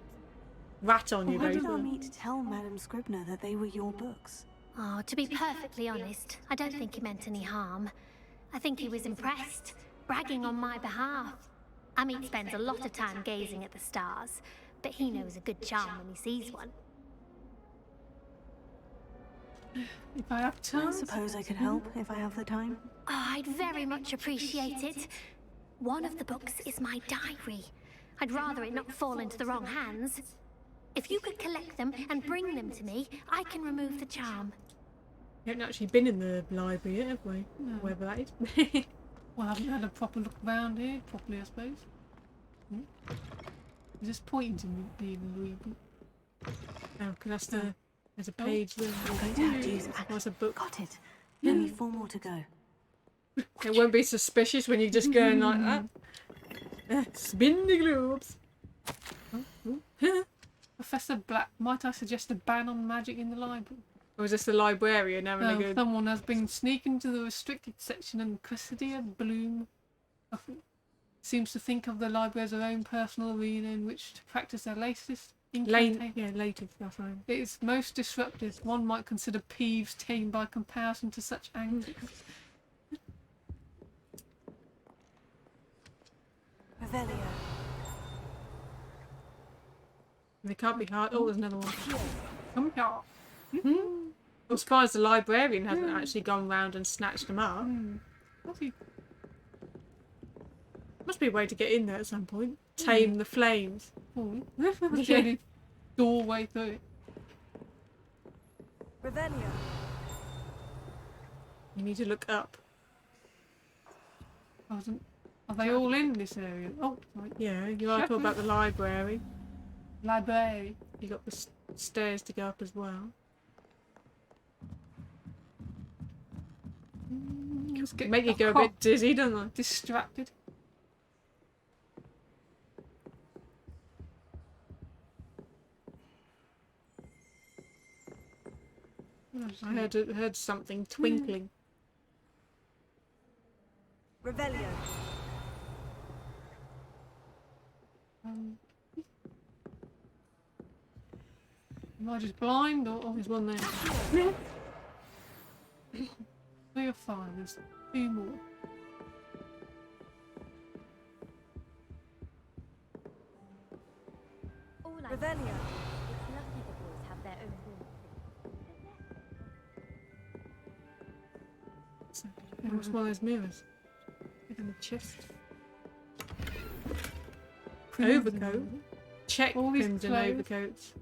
Speaker 2: rat on you,
Speaker 3: Why did
Speaker 2: both?
Speaker 3: our meet tell Madame Scribner that they were your books?
Speaker 5: Oh, to be perfectly honest, I don't think he meant any harm. I think he was impressed, bragging on my behalf. Amit spends a lot of time gazing at the stars, but he knows a good charm when he sees one.
Speaker 1: If I have
Speaker 3: I
Speaker 1: time.
Speaker 3: suppose I could help if I have the time.
Speaker 5: Oh, I'd very much appreciate it. One of the books is my diary. I'd rather it not fall into the wrong hands. If you could collect them and bring them to me, I can remove the charm.
Speaker 2: We haven't actually been in the library yet, have we?
Speaker 1: No.
Speaker 2: Wherever that is.
Speaker 1: Well, I haven't had a proper look around here properly, I suppose. Is this pointing to me being a Louis book?
Speaker 2: Oh, because that's the... There's a page there.
Speaker 3: I'm going to have to use it.
Speaker 2: What's a book?
Speaker 3: Got it. Only 4 more to go.
Speaker 2: It won't be suspicious when you're just going like that. Spin the globes.
Speaker 1: Professor Black, might I suggest a ban on magic in the library?
Speaker 2: Or is this the librarian having a good...
Speaker 1: Someone has been sneaking to the restricted section and Cressidia Bloom seems to think of the library as her own personal arena in which to practice their latest incantation.
Speaker 2: latest, that's right.
Speaker 1: It is most disruptive. One might consider Peeves tame by comparison to such antics.
Speaker 3: Revelio.
Speaker 2: They can't be hard. Oh, there's another one.
Speaker 1: Come here.
Speaker 2: I'm surprised the librarian hasn't actually gone round and snatched them up.
Speaker 1: What's he?
Speaker 2: Must be a way to get in there at some point. Tame the flames.
Speaker 1: Oh, that's the only doorway through it.
Speaker 6: Revelio.
Speaker 2: You need to look up.
Speaker 1: Are they all in this area? Oh, right.
Speaker 2: Yeah, you are talking about the library.
Speaker 1: Library.
Speaker 2: You got the stairs to go up as well.
Speaker 1: Just get
Speaker 2: Make you go a bit dizzy, don't they?
Speaker 1: distracted.
Speaker 2: I heard something twinkling.
Speaker 6: Revelio.
Speaker 1: Am I just blind or
Speaker 2: There's one there.
Speaker 1: 3 or 5? There's 2 more.
Speaker 6: Revelio.
Speaker 5: It's lucky the boys have their own room.
Speaker 2: It was one of those mirrors. In the chest. Overcoat. Check
Speaker 1: All these
Speaker 2: crimson
Speaker 1: clothes.
Speaker 2: overcoats.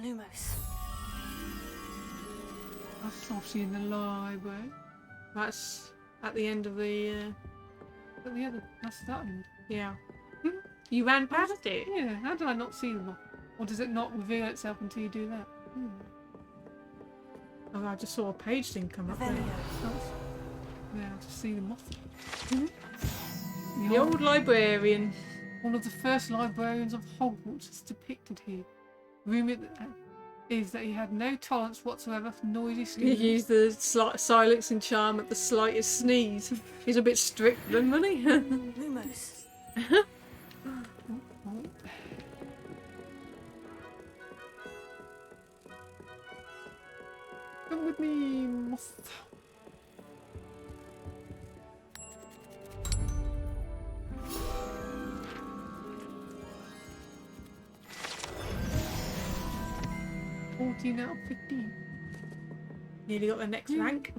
Speaker 3: Lumos.
Speaker 1: That's obviously in the library.
Speaker 2: That's at the end of the.
Speaker 1: But the other, that's that end.
Speaker 2: Yeah. You ran past it.
Speaker 1: Yeah, how did I not see them? Or does it not reveal itself until you do that?
Speaker 2: Oh, I just saw a page thing come up there.
Speaker 6: Revelio.
Speaker 1: Yeah, I just see them off.
Speaker 2: The old librarian.
Speaker 1: One of the first librarians of Hogwarts is depicted here. Rumour is that he had no tolerance whatsoever for noisy
Speaker 2: He
Speaker 1: students.
Speaker 2: used the silence and charm at the slightest sneeze. He's a bit strict then, wasn't he?
Speaker 3: Lumos.
Speaker 1: Come with me, moth. Out of 15.
Speaker 2: Nearly got the next rank.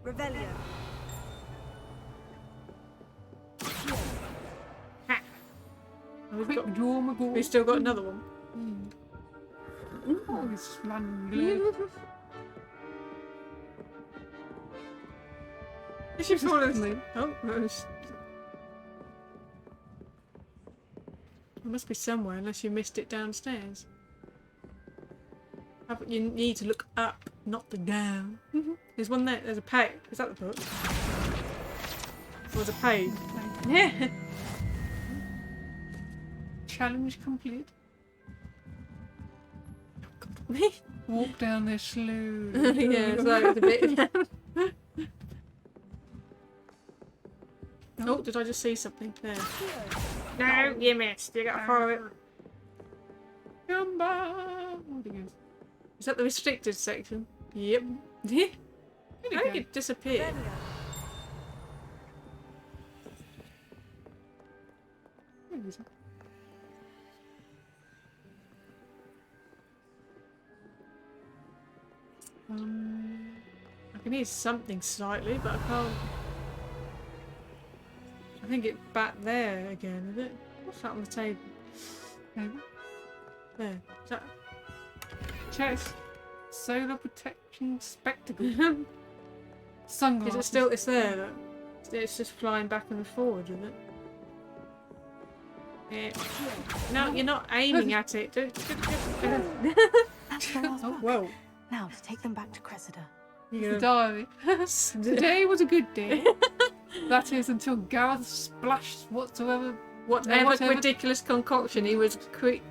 Speaker 6: Revelio.
Speaker 2: Ha. Oh,
Speaker 1: Quick draw, McGaw.
Speaker 2: we've still got another one.
Speaker 1: Oh, this random glue.
Speaker 2: Is she falling asleep? Oh, no. It must be somewhere, unless you missed it downstairs. You need to look up, not the down. There's one there. There's a page. Is that the book? Or there's a page? Yeah.
Speaker 1: Challenge complete.
Speaker 2: Me?
Speaker 1: Walk down this slowly.
Speaker 2: Yeah, so it's a bit. Oh, did I just see something there? No, you missed. You gotta follow it.
Speaker 1: Come back. Where'd it go?
Speaker 2: Is that the restricted section? Yep. I think it disappeared.
Speaker 1: Where is it?
Speaker 2: I can hear something slightly, but I can't. I think it's back there again, is it? What's that on the table?
Speaker 1: Maybe.
Speaker 2: There. Is that...
Speaker 1: Chest. Solar protection spectacle. Sunglasses.
Speaker 2: Is it still? It's there. Look. It's just flying back and forward, isn't it? Yeah. No, you're not aiming at it.
Speaker 3: That's the last book.
Speaker 2: Whoa.
Speaker 3: Now to take them back to Cressida.
Speaker 1: The diary. Today was a good day. That is until Gareth splashed whatever
Speaker 2: ridiculous concoction he was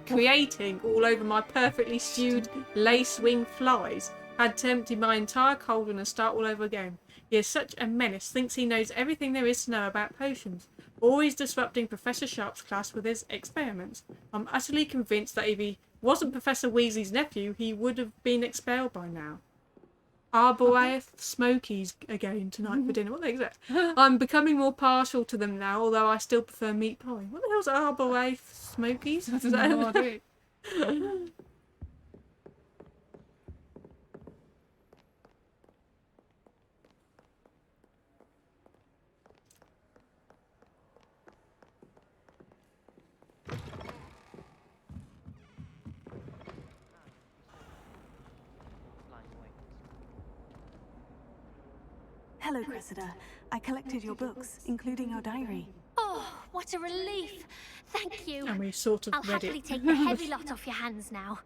Speaker 2: creating all over my perfectly stewed lace-wing flies had tempted my entire cauldron and start all over again. He is such a menace, thinks he knows everything there is to know about potions, always disrupting Professor Sharp's class with his experiments. I'm utterly convinced that if he wasn't Professor Weasley's nephew, he would have been expelled by now. Arboreath Smokies again tonight for dinner. What the heck is that? I'm becoming more partial to them now, although I still prefer meat pie. What the hell's Arboreath Smokies?
Speaker 1: I don't know what I do.
Speaker 3: Hello, Cressida. I collected your books, including your diary.
Speaker 5: Oh, what a relief! Thank you.
Speaker 2: And we sort of
Speaker 5: I'll
Speaker 2: read
Speaker 5: happily
Speaker 2: it.
Speaker 5: take the heavy lot off your hands now.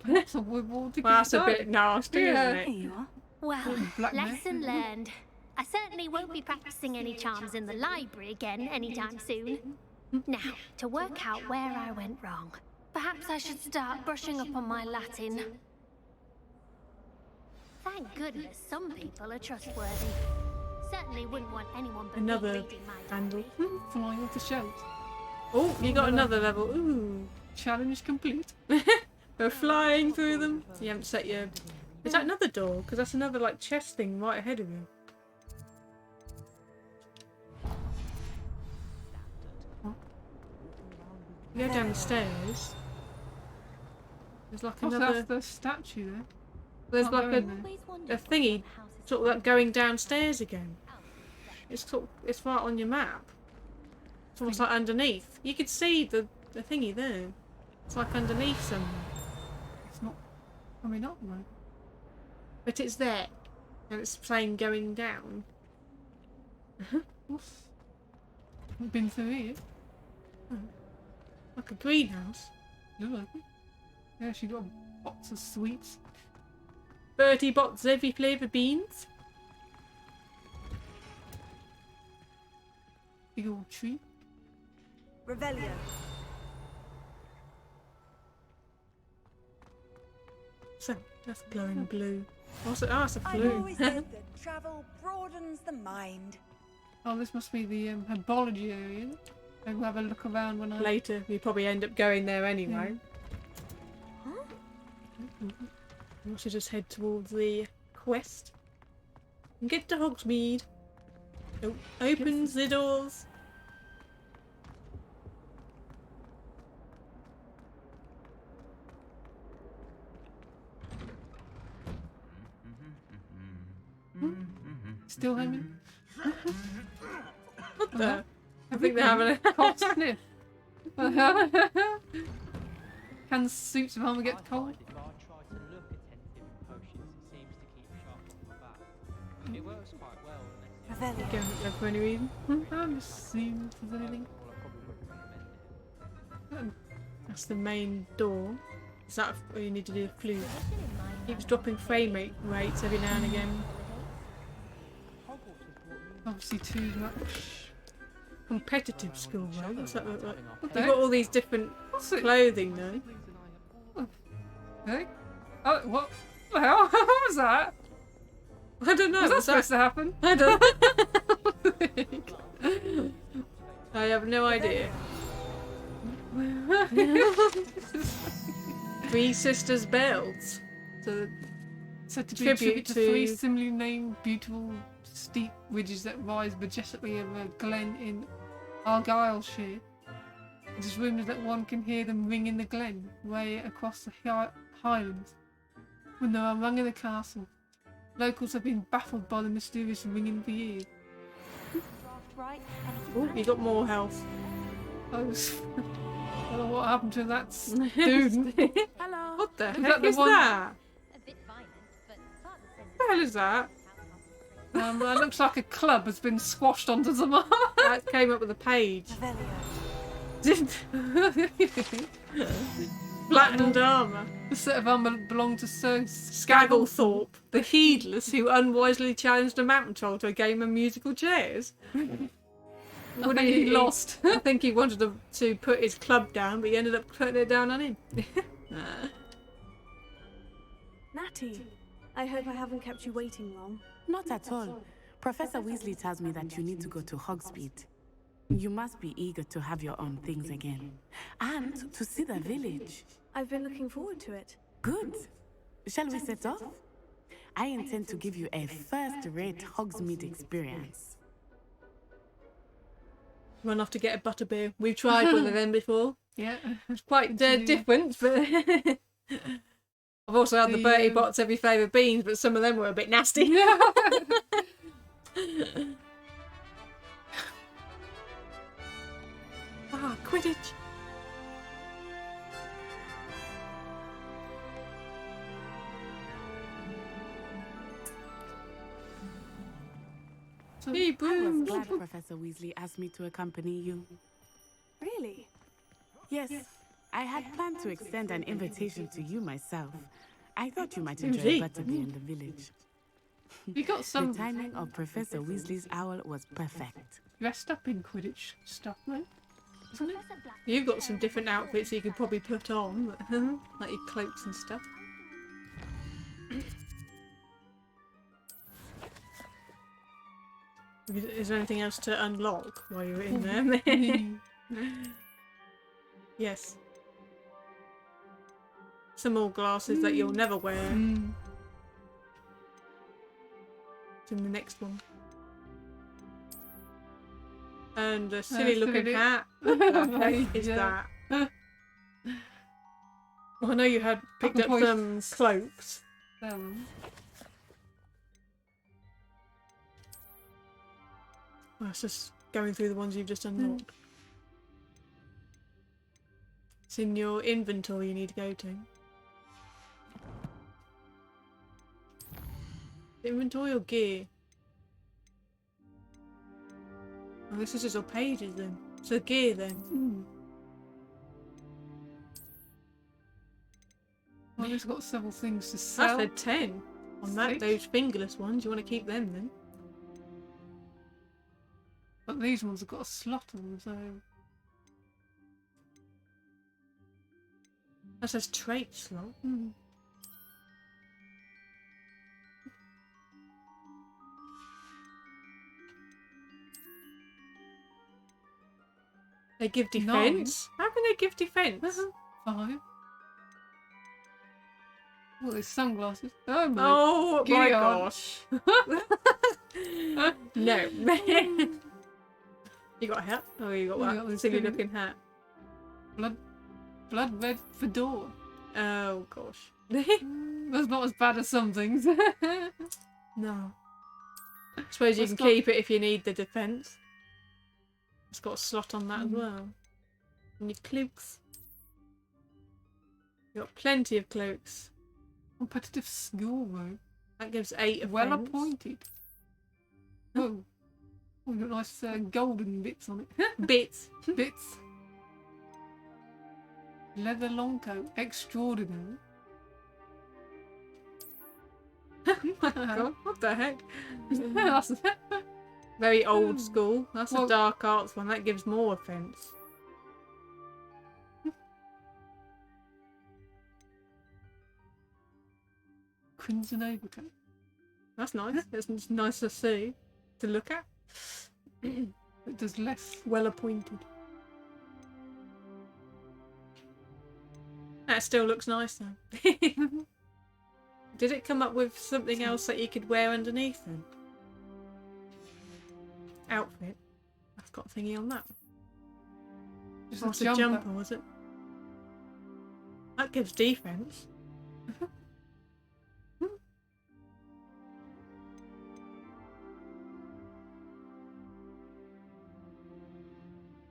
Speaker 1: That's a reward to
Speaker 2: Well, that's a
Speaker 1: keep
Speaker 2: bit
Speaker 1: going.
Speaker 2: nasty,
Speaker 1: Yeah.
Speaker 2: isn't
Speaker 3: Here
Speaker 2: it?
Speaker 3: you are.
Speaker 5: Well,
Speaker 1: Black man.
Speaker 5: lesson learned. I certainly won't be practicing any charms in the library again anytime soon. Now, to work out where I went wrong. Perhaps I should start brushing up on my Latin. Thank goodness some people are trustworthy. Certainly wouldn't want anyone but me
Speaker 2: Another
Speaker 5: reading my
Speaker 2: handle.
Speaker 5: diary.
Speaker 1: Flying off the shelves.
Speaker 2: Oh, you got another level. Ooh.
Speaker 1: Challenge complete.
Speaker 2: We're flying through them. You haven't set your... Is that another door? Because that's another, like, chest thing right ahead of you. You go down the stairs. There's like
Speaker 1: What's
Speaker 2: another.
Speaker 1: that? The statue there.
Speaker 2: There's
Speaker 1: Can't
Speaker 2: like
Speaker 1: go in there.
Speaker 2: a thingy, sort of like going downstairs again. It's sort of, it's right on your map. It's almost like underneath. You could see the thingy there. It's like underneath somewhere.
Speaker 1: It's not coming up though.
Speaker 2: But it's there. And it's saying going down.
Speaker 1: What's... I've been through here.
Speaker 2: Like a greenhouse.
Speaker 1: No, yeah, she got a box of sweets.
Speaker 2: 30 bots every flavour beans.
Speaker 1: Big old tree.
Speaker 6: Revelio.
Speaker 2: So, that's glowing blue. What's it? Oh, it's a
Speaker 6: I've
Speaker 2: blue.
Speaker 6: always said that travel broadens the mind.
Speaker 1: Oh, this must be the herbology area. I'll have a look around when I...
Speaker 2: Later, we probably end up going there anyway. We should just head towards the quest and get to Hogsmeade. Opens the doors.
Speaker 1: Still hanging?
Speaker 2: What the? I think they're having a
Speaker 1: Cold sniff. Can suits of armour get cold?
Speaker 7: If I try to look attentive in potions, it seems to keep sharp on my back. It works quite well.
Speaker 6: Revelio.
Speaker 2: Going up for any reason.
Speaker 1: I'm just seeing if there's anything.
Speaker 7: Well, I probably wouldn't recommend it.
Speaker 2: That's the main door. Is that what you need to do? The flute. Keeps dropping frame rates every now and again.
Speaker 1: Obviously too much.
Speaker 2: Competitive school, right? What's that look like?
Speaker 1: What
Speaker 2: You've
Speaker 1: the
Speaker 2: got all these different
Speaker 1: What's it?
Speaker 2: clothing though.
Speaker 1: Hey? Oh, what the hell? What was that?
Speaker 2: I don't know.
Speaker 1: Was that
Speaker 2: what's
Speaker 1: supposed to happen?
Speaker 2: I don't know. I have no idea. Three Sisters belts.
Speaker 1: So, said to be
Speaker 2: Tribute
Speaker 1: tribute to
Speaker 2: to-
Speaker 1: three similarly named beautiful steep ridges that rise majestically over a glen in Argyllshire. It is rumoured that one can hear them ring in the glen, way across the highlands. When they are rung in the castle, locals have been baffled by the mysterious ringing for years.
Speaker 2: Oh, you got more health.
Speaker 1: I was... I don't know what happened to that student.
Speaker 6: Hello.
Speaker 2: What the
Speaker 1: Is
Speaker 2: heck
Speaker 1: that the
Speaker 2: is
Speaker 1: one-
Speaker 2: that?
Speaker 5: A bit violent, but father says
Speaker 2: What the hell is that?
Speaker 1: That looks like a club has been squashed onto some
Speaker 2: That came up with a page.
Speaker 6: Revelio.
Speaker 2: Flattened armour.
Speaker 1: The set of armour belonged to Sir
Speaker 2: Skagglethorpe, the heedless who unwisely challenged a mountain troll to a game of musical chairs.
Speaker 1: I think he lost.
Speaker 2: I think he wanted to put his club down, but he ended up putting it down on him.
Speaker 8: Natty, I hope I haven't kept you waiting long.
Speaker 3: Not at all. Professor Weasley tells me that you need to go to Hogsmeade. You must be eager to have your own things again. And to see the village.
Speaker 8: I've been looking forward to it.
Speaker 3: Good. Shall we set off? I intend to give you a first-rate Hogsmeade experience.
Speaker 2: Run off to get a butterbeer. We've tried one of them before.
Speaker 1: Yeah.
Speaker 2: It's quite
Speaker 1: Continue.
Speaker 2: different, but I've also had the Bertie Bott's every flavour beans, but some of them were a bit nasty. Ah, Quidditch. Hey,
Speaker 3: I
Speaker 2: boom.
Speaker 3: was glad Professor Weasley asked me to accompany you.
Speaker 8: Really?
Speaker 3: Yes, I had planned to extend an invitation to you myself. I thought you might enjoy
Speaker 2: Indeed.
Speaker 3: a butterbeer in the village.
Speaker 1: You got some
Speaker 3: The timing of Professor Weasley's owl was perfect.
Speaker 1: dressed up in Quidditch stuff, mate. Isn't it?
Speaker 2: You've got some different outfits you could probably put on, like your cloaks and stuff. Is there anything else to unlock while you're in there? Yes. Some more glasses that you'll never wear. It's in the next one. And a silly looking
Speaker 1: silly.
Speaker 2: hat. What the heck is
Speaker 1: Yeah.
Speaker 2: that? Well, I know you had picked up some cloaks. Well, it's just going through the ones you've just unlocked. It's in your inventory you need to go to. Inventory or gear? Oh, this is just all pages then. So gear then.
Speaker 1: Well, it's got several things to sell.
Speaker 2: That's said 10 on that. Those fingerless ones. You want to keep them then?
Speaker 1: But these ones have got a slot on them, so.
Speaker 2: That says trait slot. They give defense? How can they give defense?
Speaker 1: 5. Oh, there's sunglasses.
Speaker 2: Oh my gosh. No. You got a hat? Oh, you got that silly looking hat.
Speaker 1: Blood red fedora.
Speaker 2: Oh gosh.
Speaker 1: That's not as bad as some things.
Speaker 2: No. I suppose you can keep it if you need the defense. It's got a slot on that as well. And your cloaks. You got plenty of cloaks.
Speaker 1: Competitive skill robe.
Speaker 2: That gives 8 offense.
Speaker 1: Well appointed. Oh. Oh, got nice golden bits on it.
Speaker 2: Bits.
Speaker 1: Bits. Leather long coat. Extraordinary.
Speaker 2: God, what the heck? That's very old school. That's a dark arts one. That gives more offense.
Speaker 1: Crimson overcoat.
Speaker 2: That's nice. It's nice to see. To look at.
Speaker 1: It does less.
Speaker 2: Well appointed. That still looks nice though. Did it come up with something else that you could wear underneath then? Outfit. That's got a thingy on that.
Speaker 1: Just
Speaker 2: a jumper, was it? That gives defense.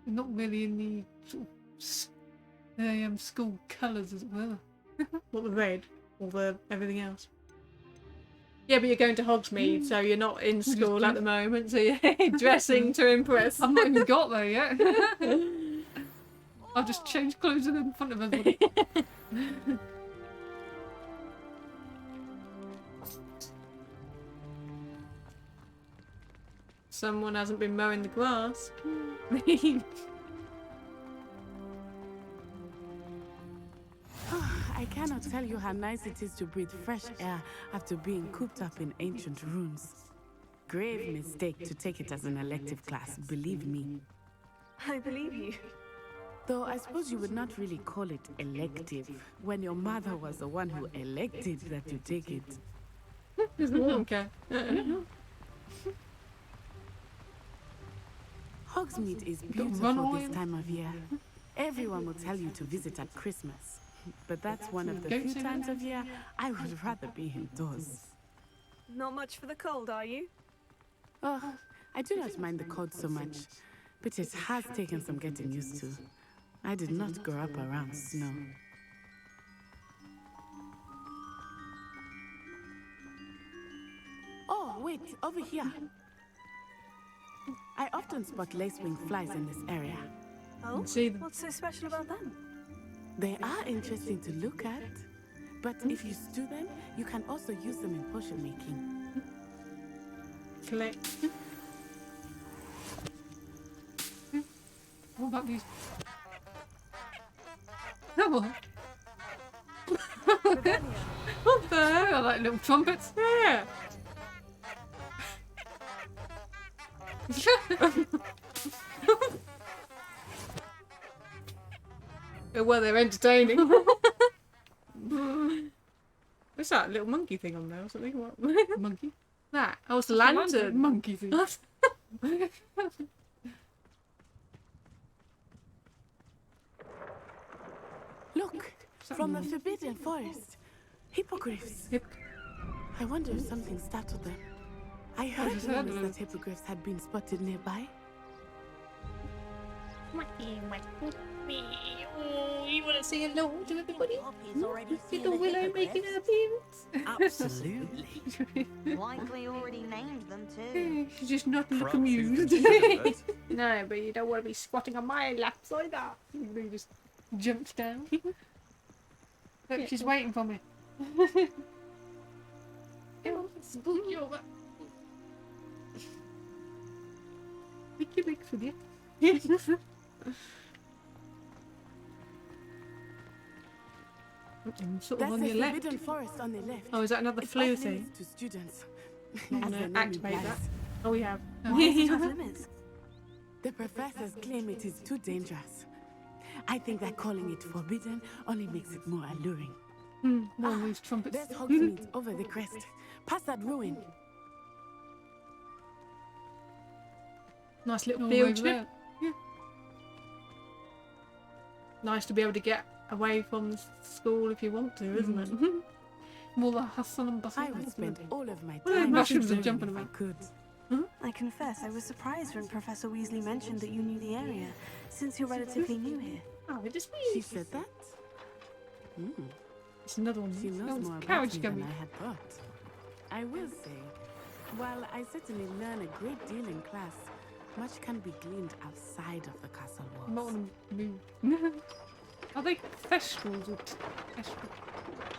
Speaker 1: Not really in the sort of school colours as well.
Speaker 2: What, the red? Or the everything else? Yeah, but you're going to Hogsmeade, so you're not in school at the moment, so you're dressing to impress.
Speaker 1: I've not even got there yet. I've just changed clothes in front of everybody.
Speaker 2: Someone hasn't been mowing the grass.
Speaker 3: I cannot tell you how nice it is to breathe fresh air after being cooped up in ancient ruins. Grave mistake to take it as an elective class, believe me.
Speaker 8: I believe you.
Speaker 3: Though I suppose you would not really call it elective when your mother was the one who elected that you take it.
Speaker 2: Okay.
Speaker 3: Hogsmeade is beautiful this time of year. Everyone will tell you to visit at Christmas. But that's one of the few times of year I would rather be indoors.
Speaker 8: Not much for the cold, are you?
Speaker 3: Oh, I do not mind the cold so much, but it has taken some getting used to. I did not grow up around snow. Oh, wait, over here. I often spot lacewing flies in this area.
Speaker 8: Oh,
Speaker 2: see them.
Speaker 8: What's so special about them?
Speaker 3: They are interesting to look at, but if you stew them, you can also use them in potion making.
Speaker 2: Collect.
Speaker 1: What about these? No. What the hell? Are like little trumpets?
Speaker 2: Yeah. Well, they're entertaining. What's that little monkey thing on there or something? What?
Speaker 1: Monkey?
Speaker 2: That? Oh, it's a lantern.
Speaker 1: Monkey thing.
Speaker 3: Look, From the Forbidden Forest. Hippogriffs. I wonder if something startled them. I heard rumors that hippogriffs had been spotted nearby.
Speaker 2: Oh, you want to say hello to everybody?
Speaker 6: Little
Speaker 2: Willow making her appearance?
Speaker 6: Absolutely. Likely already named them too.
Speaker 1: She's just not amused.
Speaker 2: No, but you don't want to be squatting on my laps like that.
Speaker 1: He just jumps down. Look, she's waiting for me. Come on, spook you over. Make your legs with you. Sort of
Speaker 3: That's
Speaker 1: on
Speaker 3: the
Speaker 1: your left.
Speaker 3: Forbidden Forest on the left.
Speaker 2: Oh, is that another
Speaker 3: It's
Speaker 2: flu
Speaker 3: off
Speaker 2: thing?
Speaker 3: limits to students.
Speaker 2: Not
Speaker 3: As
Speaker 2: gonna
Speaker 3: the name
Speaker 2: activate
Speaker 3: implies.
Speaker 2: that. Oh, we have.
Speaker 8: Why is it off limits?
Speaker 3: The professors claim it is too dangerous. I think that calling it forbidden only makes it more alluring.
Speaker 1: More of these trumpets.
Speaker 3: There's Hogsmeade over the crest. Past that ruin.
Speaker 2: Nice little
Speaker 1: All
Speaker 2: field
Speaker 1: over
Speaker 2: trip.
Speaker 1: there. Yeah.
Speaker 2: Nice to be able to get away from school if you want to, isn't it?
Speaker 1: More the hustle and bustle.
Speaker 3: I would spend all of my
Speaker 1: Well,
Speaker 3: time
Speaker 1: mushrooms are
Speaker 3: exploring
Speaker 1: jumping
Speaker 3: if I
Speaker 1: about.
Speaker 3: could.
Speaker 8: I confess, I was surprised when Professor Weasley mentioned that you knew the area, since you're relatively new here.
Speaker 2: Oh, it just
Speaker 3: She
Speaker 2: means
Speaker 3: said that?
Speaker 2: it's another one.
Speaker 3: She knows more about
Speaker 1: carriage
Speaker 3: me than
Speaker 1: coming.
Speaker 3: I had thought. I will say, while I certainly learn a great deal in class, much can be gleaned outside of the castle
Speaker 1: Not
Speaker 3: walls.
Speaker 1: on the move. Are they thestrals or thestrals?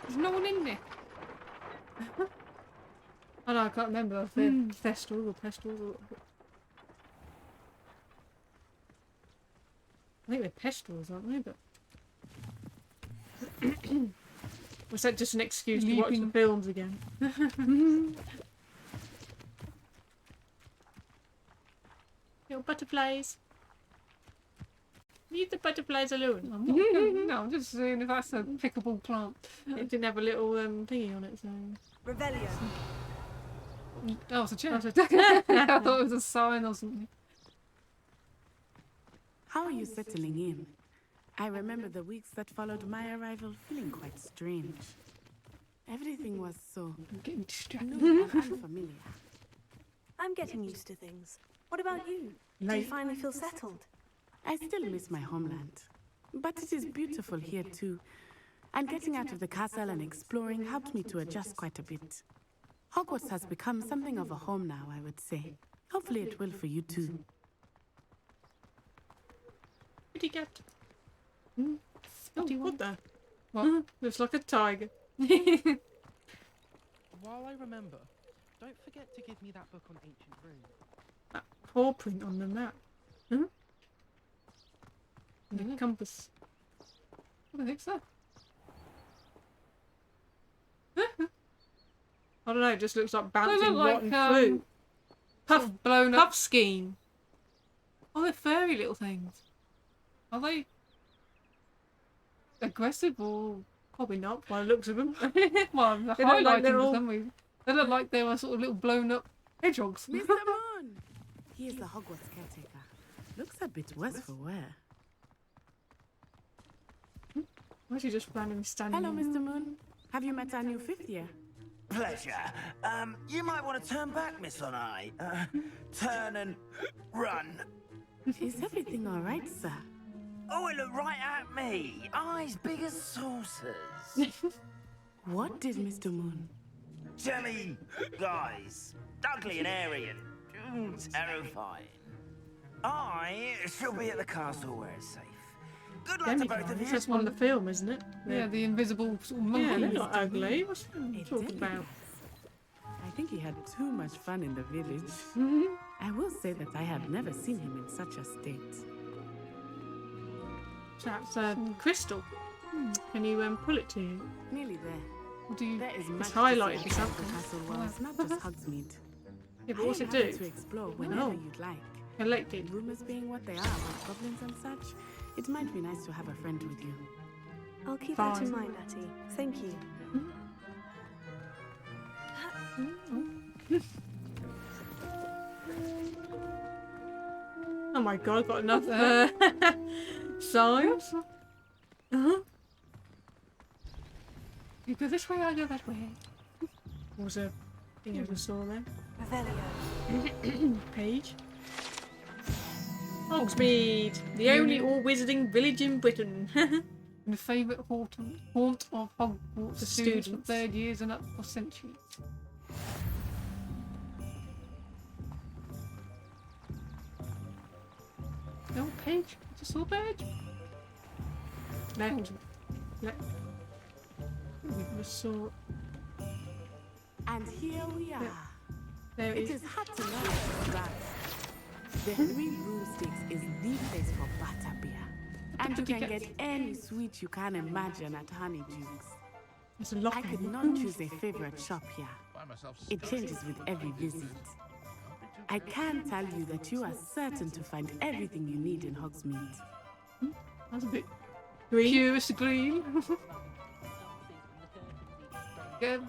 Speaker 1: There's no one in there.
Speaker 2: Oh no, I can't remember if they're thestrals or pestrels or... I think they're pestrels, aren't they? But was that just an excuse to watch the
Speaker 1: Leaping.
Speaker 2: films again? Little butterflies. Leave the butterflies alone.
Speaker 1: I'm not no, I'm just saying if that's a pickable plant.
Speaker 2: It didn't have a little thingy on it, so...
Speaker 6: Revelio.
Speaker 1: Oh, it's a chair.
Speaker 2: That's a-
Speaker 1: I thought it was a sign or something.
Speaker 3: How are you settling in? I remember the weeks that followed my arrival feeling quite strange. Everything was so
Speaker 1: I'm getting distracted.
Speaker 3: new and unfamiliar.
Speaker 8: I'm getting used to things. What about you? Do you
Speaker 2: Late.
Speaker 8: finally feel settled?
Speaker 3: I still miss my homeland, but it is beautiful here too. And getting out of the castle and exploring helped me to adjust quite a bit. Hogwarts has become something of a home now, I would say. Hopefully it will for you too.
Speaker 2: Pretty cat.
Speaker 1: Oh,
Speaker 2: What the?
Speaker 1: What?
Speaker 2: Looks like a tiger.
Speaker 7: While I remember, don't forget to give me that book on ancient runes.
Speaker 2: That paw print on the map. And the compass.
Speaker 1: What the heck's that?
Speaker 2: I don't know, it just looks like
Speaker 1: They
Speaker 2: bouncing
Speaker 1: look
Speaker 2: rotten
Speaker 1: like
Speaker 2: fruit.
Speaker 1: sort of blown up.
Speaker 2: Puff scheme.
Speaker 1: Oh, they're furry little things. Are they aggressive or?
Speaker 2: Probably not by the looks of them.
Speaker 1: Well, they're
Speaker 2: They look
Speaker 1: highlighting
Speaker 2: like
Speaker 1: for
Speaker 2: little-
Speaker 1: some reason. They look like they were sort of little blown up hedgehogs.
Speaker 3: Mr. Moon! He is the Hogwarts caretaker. Looks a bit worse for wear.
Speaker 2: Why is he just randomly standing
Speaker 3: Hello,
Speaker 2: there?
Speaker 3: Mr. Moon. Have you met our new fifth year?
Speaker 9: Pleasure. You might want to turn back, Miss Onai. Turn and run.
Speaker 3: Is everything all right, sir?
Speaker 9: Oh, it looked right at me. Eyes big as saucers.
Speaker 3: What did Mr. Moon?
Speaker 9: Jelly guys. Ugly and airy and terrifying. I shall be at the castle where it's safe. Good luck to both of you.
Speaker 2: That's one of the film, isn't it?
Speaker 1: Yeah, the invisible sort of
Speaker 2: Yeah,
Speaker 1: monkey.
Speaker 2: they're not ugly. What's you talking about?
Speaker 3: I think he had too much fun in the village. I will say that I have never seen him in such a state.
Speaker 2: That's crystal. Can you pull it to you?
Speaker 3: Nearly there.
Speaker 1: Do you?
Speaker 3: There is much
Speaker 2: highlighted
Speaker 3: to
Speaker 2: for
Speaker 3: see outside
Speaker 2: something.
Speaker 3: the castle walls, not just Hogsmeade.
Speaker 2: Yeah, but
Speaker 3: I
Speaker 2: what's
Speaker 3: am
Speaker 2: it
Speaker 3: happy
Speaker 2: do?
Speaker 3: to explore whenever
Speaker 2: Oh.
Speaker 3: you'd like.
Speaker 2: Collected.
Speaker 3: Rumors being what they are about goblins and such, it might be nice to have a friend with you.
Speaker 8: I'll keep that in
Speaker 2: Fine.
Speaker 8: mind, Natty. Thank you.
Speaker 2: Oh my god, I've got enough signs.
Speaker 1: You go this way, I go that way.
Speaker 2: What was a thing I just saw there?
Speaker 8: Revelio.
Speaker 2: Page. Hogsmeade, the only all-wizarding village in Britain.
Speaker 1: And the favourite haunt of Hogwarts
Speaker 2: The
Speaker 1: students for
Speaker 2: students.
Speaker 1: third years and up for centuries. No page, just saw page.
Speaker 2: Left. Left. We just saw.
Speaker 3: And here we are.
Speaker 2: There
Speaker 3: It is hard to know, but the Three Broomsticks is the place for butterbeer. And you can get any sweet you can imagine at Honeydukes.
Speaker 2: There's a lot
Speaker 3: I
Speaker 2: of
Speaker 3: could
Speaker 2: them.
Speaker 3: not choose a favorite shop here. It changes with every visit. I can tell you that you are certain to find everything you need in Hogsmeade.
Speaker 1: That's a bit
Speaker 2: Green.
Speaker 1: curious green.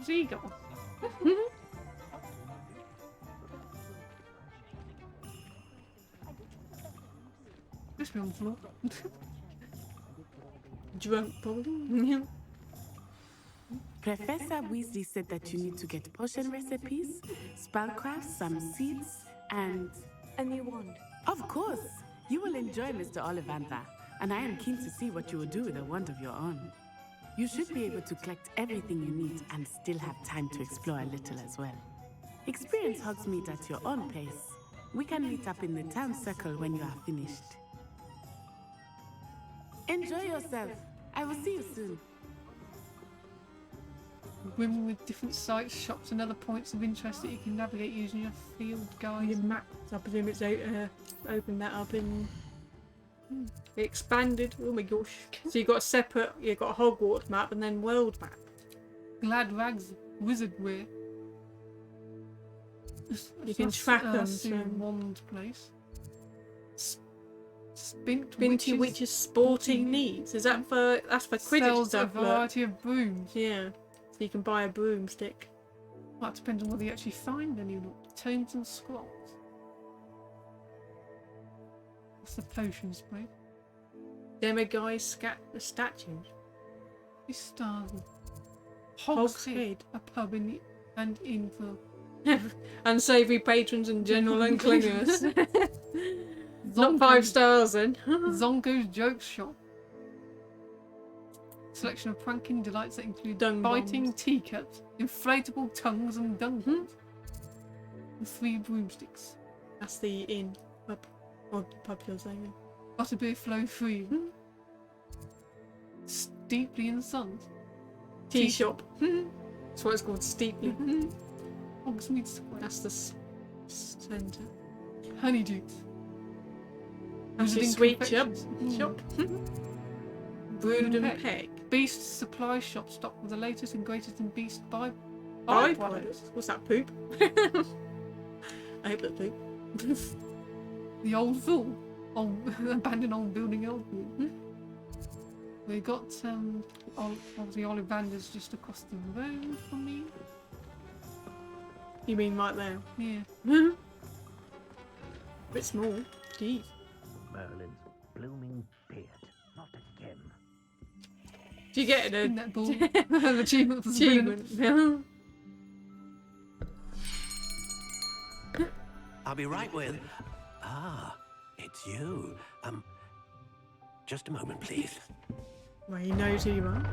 Speaker 1: Seagull. This be on the floor.
Speaker 2: Drunk, probably.
Speaker 3: Professor Weasley said that you need to get potion recipes, spellcraft, some seeds, and...
Speaker 8: A new wand.
Speaker 3: Of course! You will enjoy Mr. Ollivander, and I am keen to see what you will do with a wand of your own. You should be able to collect everything you need and still have time to explore a little as well. Experience Hogsmeade at your own pace. We can meet up in the town circle when you are finished. Enjoy yourself. I will see you soon.
Speaker 1: Women with different sites, shops, and other points of interest that you can navigate using your field guide.
Speaker 2: Your map. I presume it's opened that up in. It expanded. Oh my gosh! So you got a separate. You got a Hogwarts map and then world map.
Speaker 1: Glad rags wizard wear.
Speaker 2: You can track them.
Speaker 1: Wand place. Spint
Speaker 2: Binty Witch's sporting needs. Is that for? That's for Quidditch
Speaker 1: sells
Speaker 2: stuff.
Speaker 1: a variety of brooms.
Speaker 2: Yeah. So you can buy a broomstick.
Speaker 1: Well, it depends on whether you actually find any or not. Tomes and scrolls. What's the potion spray?
Speaker 2: Demiguise statues.
Speaker 1: This stars.
Speaker 2: Hogsmeade.
Speaker 1: A pub in the, and inn for
Speaker 2: Unsavoury patrons and general uncleanliness. Not 5 stars then.
Speaker 1: Zongo's Joke Shop. Selection of pranking delights that include biting
Speaker 2: bombs.
Speaker 1: teacups, inflatable tongues, and dung bombs. And 3 broomsticks.
Speaker 2: That's the inn. Pub. Or pub you're saying.
Speaker 1: Butterbeer flow free. Steeply in Sons.
Speaker 2: Tea shop. That's what it's called, Steeply.
Speaker 1: Hogsmeade Square.
Speaker 2: That's the centre.
Speaker 1: Honeydukes.
Speaker 2: That's your
Speaker 1: Wizarding
Speaker 2: sweet shop.
Speaker 1: confections.
Speaker 2: Brood and Peck.
Speaker 1: Beast supply shop stocked with the latest and greatest in beast byproducts.
Speaker 2: Byproducts? What's that, poop? I hope that's poop.
Speaker 1: The old fool. Abandoned old building old fool. We got obviously Ollivanders just across the road from me.
Speaker 2: You mean right there?
Speaker 1: Yeah.
Speaker 2: Bit small. Jeez.
Speaker 10: Merlin's blooming beard. Not again.
Speaker 2: Do you get
Speaker 1: In
Speaker 2: it?
Speaker 1: that ball. An achievement for the villain.
Speaker 4: I'll be right with... Ah, it's you. Just a moment, please.
Speaker 2: Well, he knows who you are.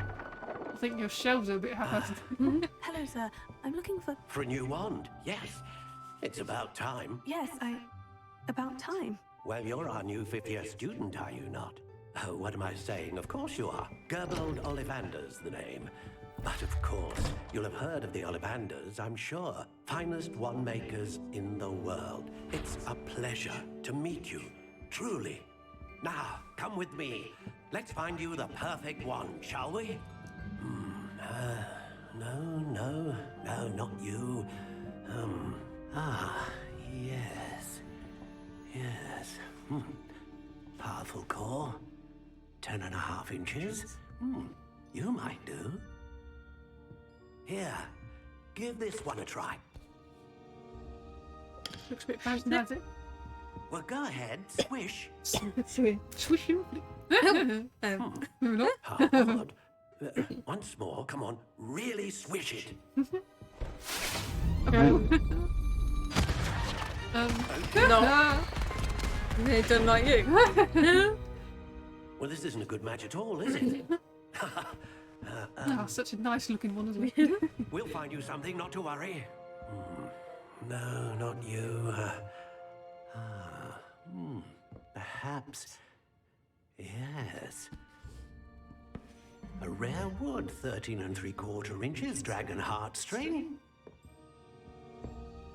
Speaker 1: I think your shelves are a bit haphazard.
Speaker 8: Hello, sir. I'm looking for...
Speaker 4: For a new wand, yes. It's about time.
Speaker 8: Yes, about time.
Speaker 4: Well, you're our new 5th year student, are you not? Oh, what am I saying? Of course you are. Gerbold Ollivander's the name. But of course, you'll have heard of the Ollivanders, I'm sure. Finest wand makers in the world. It's a pleasure to meet you, truly. Now, come with me. Let's find you the perfect wand, shall we? No, not you. Yes. Powerful core. 10.5 inches. You might do. Here, give this one a try.
Speaker 1: Looks a bit fancy, does it?
Speaker 4: Well, go ahead, swish.
Speaker 1: Swish him.
Speaker 4: Hard. Once more, come on, really swish it.
Speaker 2: Not. They don't like you.
Speaker 4: Well, this isn't a good match at all, is it?
Speaker 1: Oh, such a nice looking one, isn't it?
Speaker 4: We'll find you something, not to worry. No, not you. Perhaps. Yes. A rare wood, 13 3/4 inches, dragon heartstring.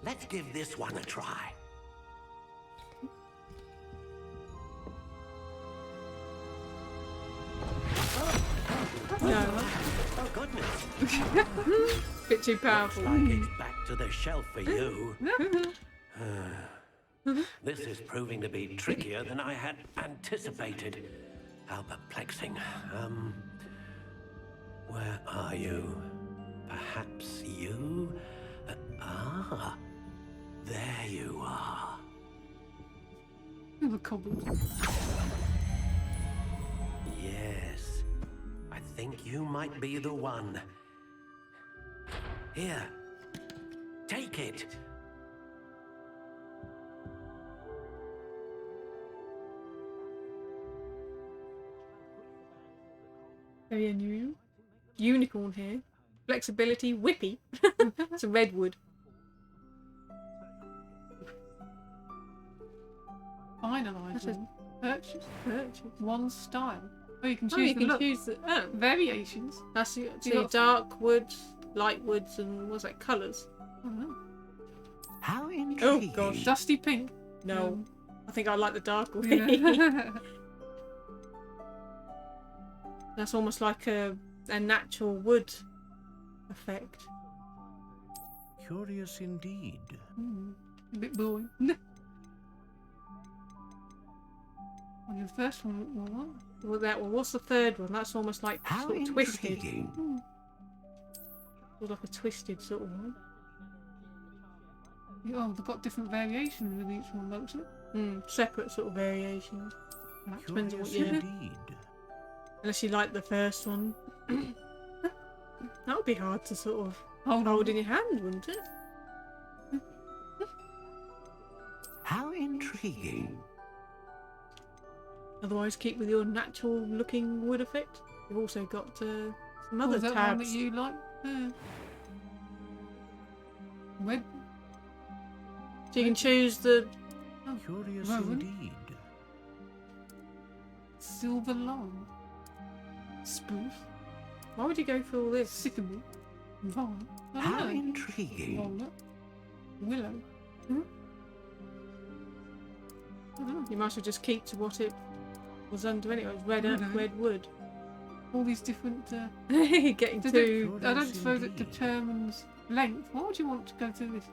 Speaker 4: Let's give this one a try.
Speaker 2: No.
Speaker 4: Oh, goodness.
Speaker 2: Bit too powerful.
Speaker 4: Looks like it's back to the shelf for you. This is proving to be trickier than I had anticipated. How perplexing. Where are you? Perhaps you? There you are.
Speaker 1: The cobblers.
Speaker 4: Yes, I think you might be the one. Here, take it.
Speaker 2: Very unusual. Unicorn hair. Flexibility, whippy. It's a redwood.
Speaker 1: Finalising. Purchase. One style. Oh, you can choose
Speaker 2: Oh, you
Speaker 1: the
Speaker 2: can
Speaker 1: look.
Speaker 2: choose the
Speaker 1: Variations.
Speaker 2: That's
Speaker 1: You
Speaker 2: the
Speaker 1: got-
Speaker 2: dark woods, light woods, and what's that? Colours.
Speaker 1: I don't know.
Speaker 4: How
Speaker 2: Oh
Speaker 4: intriguing.
Speaker 2: gosh.
Speaker 1: Dusty pink.
Speaker 2: No. I think I like the dark one.
Speaker 1: Yeah.
Speaker 2: That's almost like a natural wood effect.
Speaker 10: Curious indeed.
Speaker 1: A bit boring. Well, your first one, well,
Speaker 2: Well, that one. What's the third one? That's almost like
Speaker 4: How
Speaker 2: sort of twisted.
Speaker 4: intriguing.
Speaker 2: Sort of like a twisted sort of one.
Speaker 1: oh, they've got different variations with each one, don't they?
Speaker 2: Separate sort of variations. That depends on what you.
Speaker 10: Indeed.
Speaker 2: Unless you like the first one. That would be hard to sort of
Speaker 1: Hold
Speaker 2: hold in your hand, wouldn't it?
Speaker 4: How intriguing.
Speaker 2: Otherwise, keep with your natural looking wood effect. You've also got some other
Speaker 1: is that
Speaker 2: tabs.
Speaker 1: one that you like? Red.
Speaker 2: So you can choose the
Speaker 10: Curious
Speaker 1: Rowan.
Speaker 10: indeed.
Speaker 1: Silver lime. Spruce.
Speaker 2: Why would you go for all this?
Speaker 1: Sycamore. Vine. I
Speaker 4: How
Speaker 1: don't know.
Speaker 4: intriguing.
Speaker 1: Walnut. Willow. I don't know.
Speaker 2: You might as well just keep to what it was under anyway. It was red,
Speaker 1: Okay.
Speaker 2: red wood.
Speaker 1: All these different.
Speaker 2: Getting
Speaker 1: Does
Speaker 2: to.
Speaker 1: I don't suppose it determines length. Why would you want to go through this?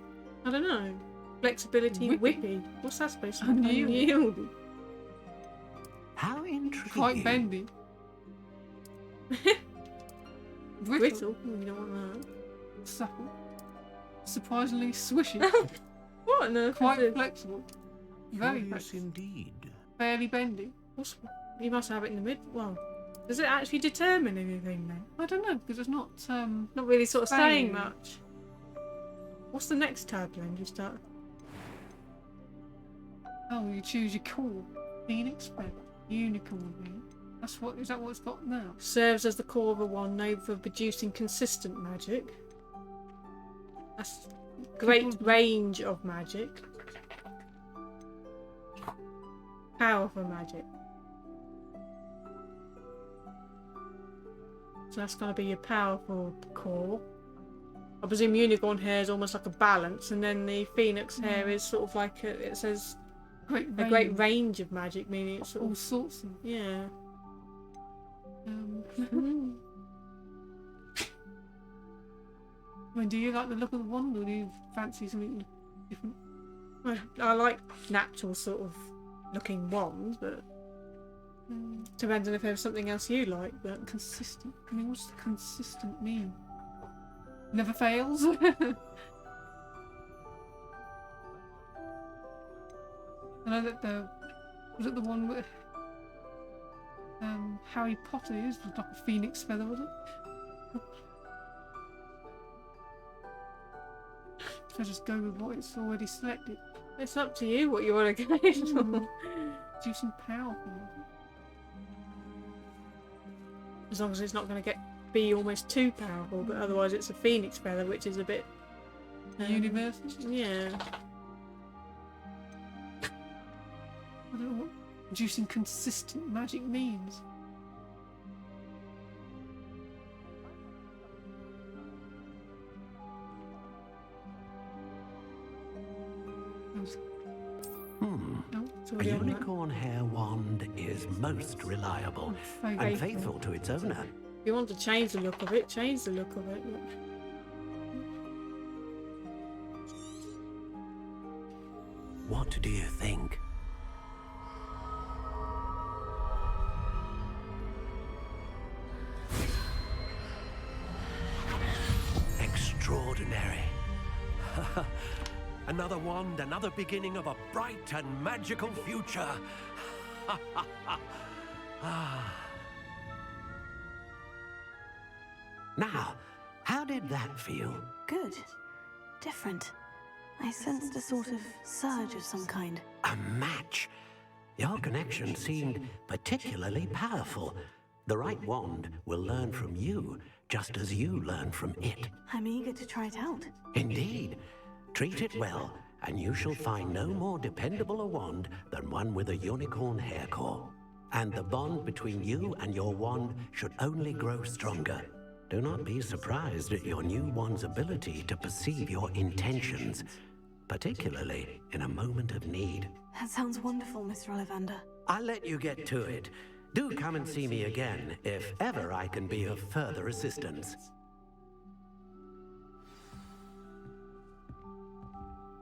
Speaker 2: I don't know. Flexibility,
Speaker 1: Whippy.
Speaker 2: whippy. What's that supposed to be?
Speaker 1: Unyielding.
Speaker 2: Unyielding.
Speaker 4: How intriguing.
Speaker 1: Quite bendy.
Speaker 2: Brittle. Oh, you don't want
Speaker 1: Supple. Surprisingly swishy.
Speaker 2: that. What on earth is
Speaker 1: Quite
Speaker 2: this?
Speaker 1: flexible. Very
Speaker 10: Curious
Speaker 1: flexible.
Speaker 10: indeed.
Speaker 1: Fairly bendy.
Speaker 2: You must have it in the mid. Well, does it actually determine anything then?
Speaker 1: I don't know because it's not.
Speaker 2: Not really sort of saying
Speaker 1: Saying.
Speaker 2: much. What's the next tab then? You start.
Speaker 1: Oh, you choose your core. Phoenix feather. Unicorn wing. That's what. Is that what it's got now?
Speaker 2: Serves as the core of a wand known for producing consistent magic. That's great range of magic. Powerful magic. So that's going to be your powerful core. I presume unicorn hair is almost like a balance, and then the phoenix hair is sort of like it says
Speaker 1: Great
Speaker 2: a great range of magic, meaning it's sort
Speaker 1: All
Speaker 2: of
Speaker 1: sorts of.
Speaker 2: yeah.
Speaker 1: I mean, do you like the look of the wand, or do you fancy something different?
Speaker 2: I like natural sort of looking wands, but depends on if there's something else you like. But
Speaker 1: Consistent. I mean, what's the consistent mean? Never fails. I know that was it the one with Harry Potter is like a phoenix feather, wasn't it? So just go with what it's already selected.
Speaker 2: It's up to you what you want to go for.
Speaker 1: Reducing powerful.
Speaker 2: As long as it's not going to be almost too powerful, but otherwise it's a phoenix feather, which is a bit
Speaker 1: Universal.
Speaker 2: Yeah.
Speaker 1: I don't know what reducing consistent magic means.
Speaker 4: A unicorn hair wand is most reliable and faithful to its owner.
Speaker 2: If you want to change the look of it, change the look of it.
Speaker 4: What do you think? Extraordinary. Another wand, another beginning of a bright and magical future. Now, how did that feel?
Speaker 8: Good. Different. I sensed a sort of surge of some kind.
Speaker 4: A match. Your connection seemed particularly powerful. The right wand will learn from you, just as you learn from it.
Speaker 8: I'm eager to try it out.
Speaker 4: Indeed. Treat it well, and you shall find no more dependable a wand than one with a unicorn hair core. And the bond between you and your wand should only grow stronger. Do not be surprised at your new wand's ability to perceive your intentions, particularly in a moment of need.
Speaker 8: That sounds wonderful, Mr. Ollivander.
Speaker 4: I'll let you get to it. Do come and see me again if ever I can be of further assistance.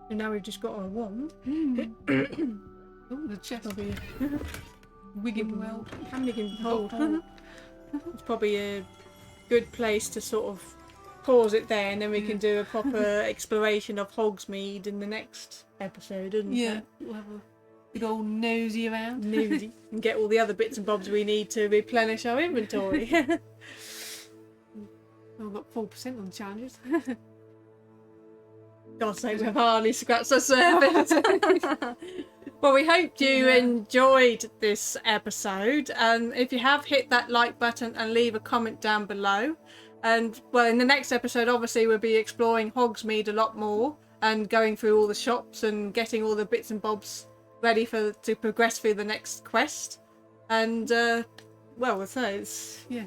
Speaker 2: And now we've just got our wand.
Speaker 1: Oh, the chest will be wigging well.
Speaker 2: How many can hold? It's probably a good place to sort of pause it there, and then we can do a proper exploration of Hogsmeade in the next episode, isn't it?
Speaker 1: We'll have a big old nosy around.
Speaker 2: Nosy. And get all the other bits and bobs we need to replenish our inventory.
Speaker 1: We've got 4% on challenges.
Speaker 2: God's sake, we've hardly scratched the surface. Well, we hope you enjoyed this episode, and if you have, hit that like button and leave a comment down below. And well, in the next episode, obviously, we'll be exploring Hogsmeade a lot more and going through all the shops and getting all the bits and bobs ready to progress through the next quest. And well, we'll say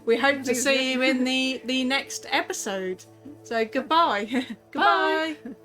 Speaker 2: we hope to see you in the next episode. So goodbye. Goodbye.
Speaker 1: Bye.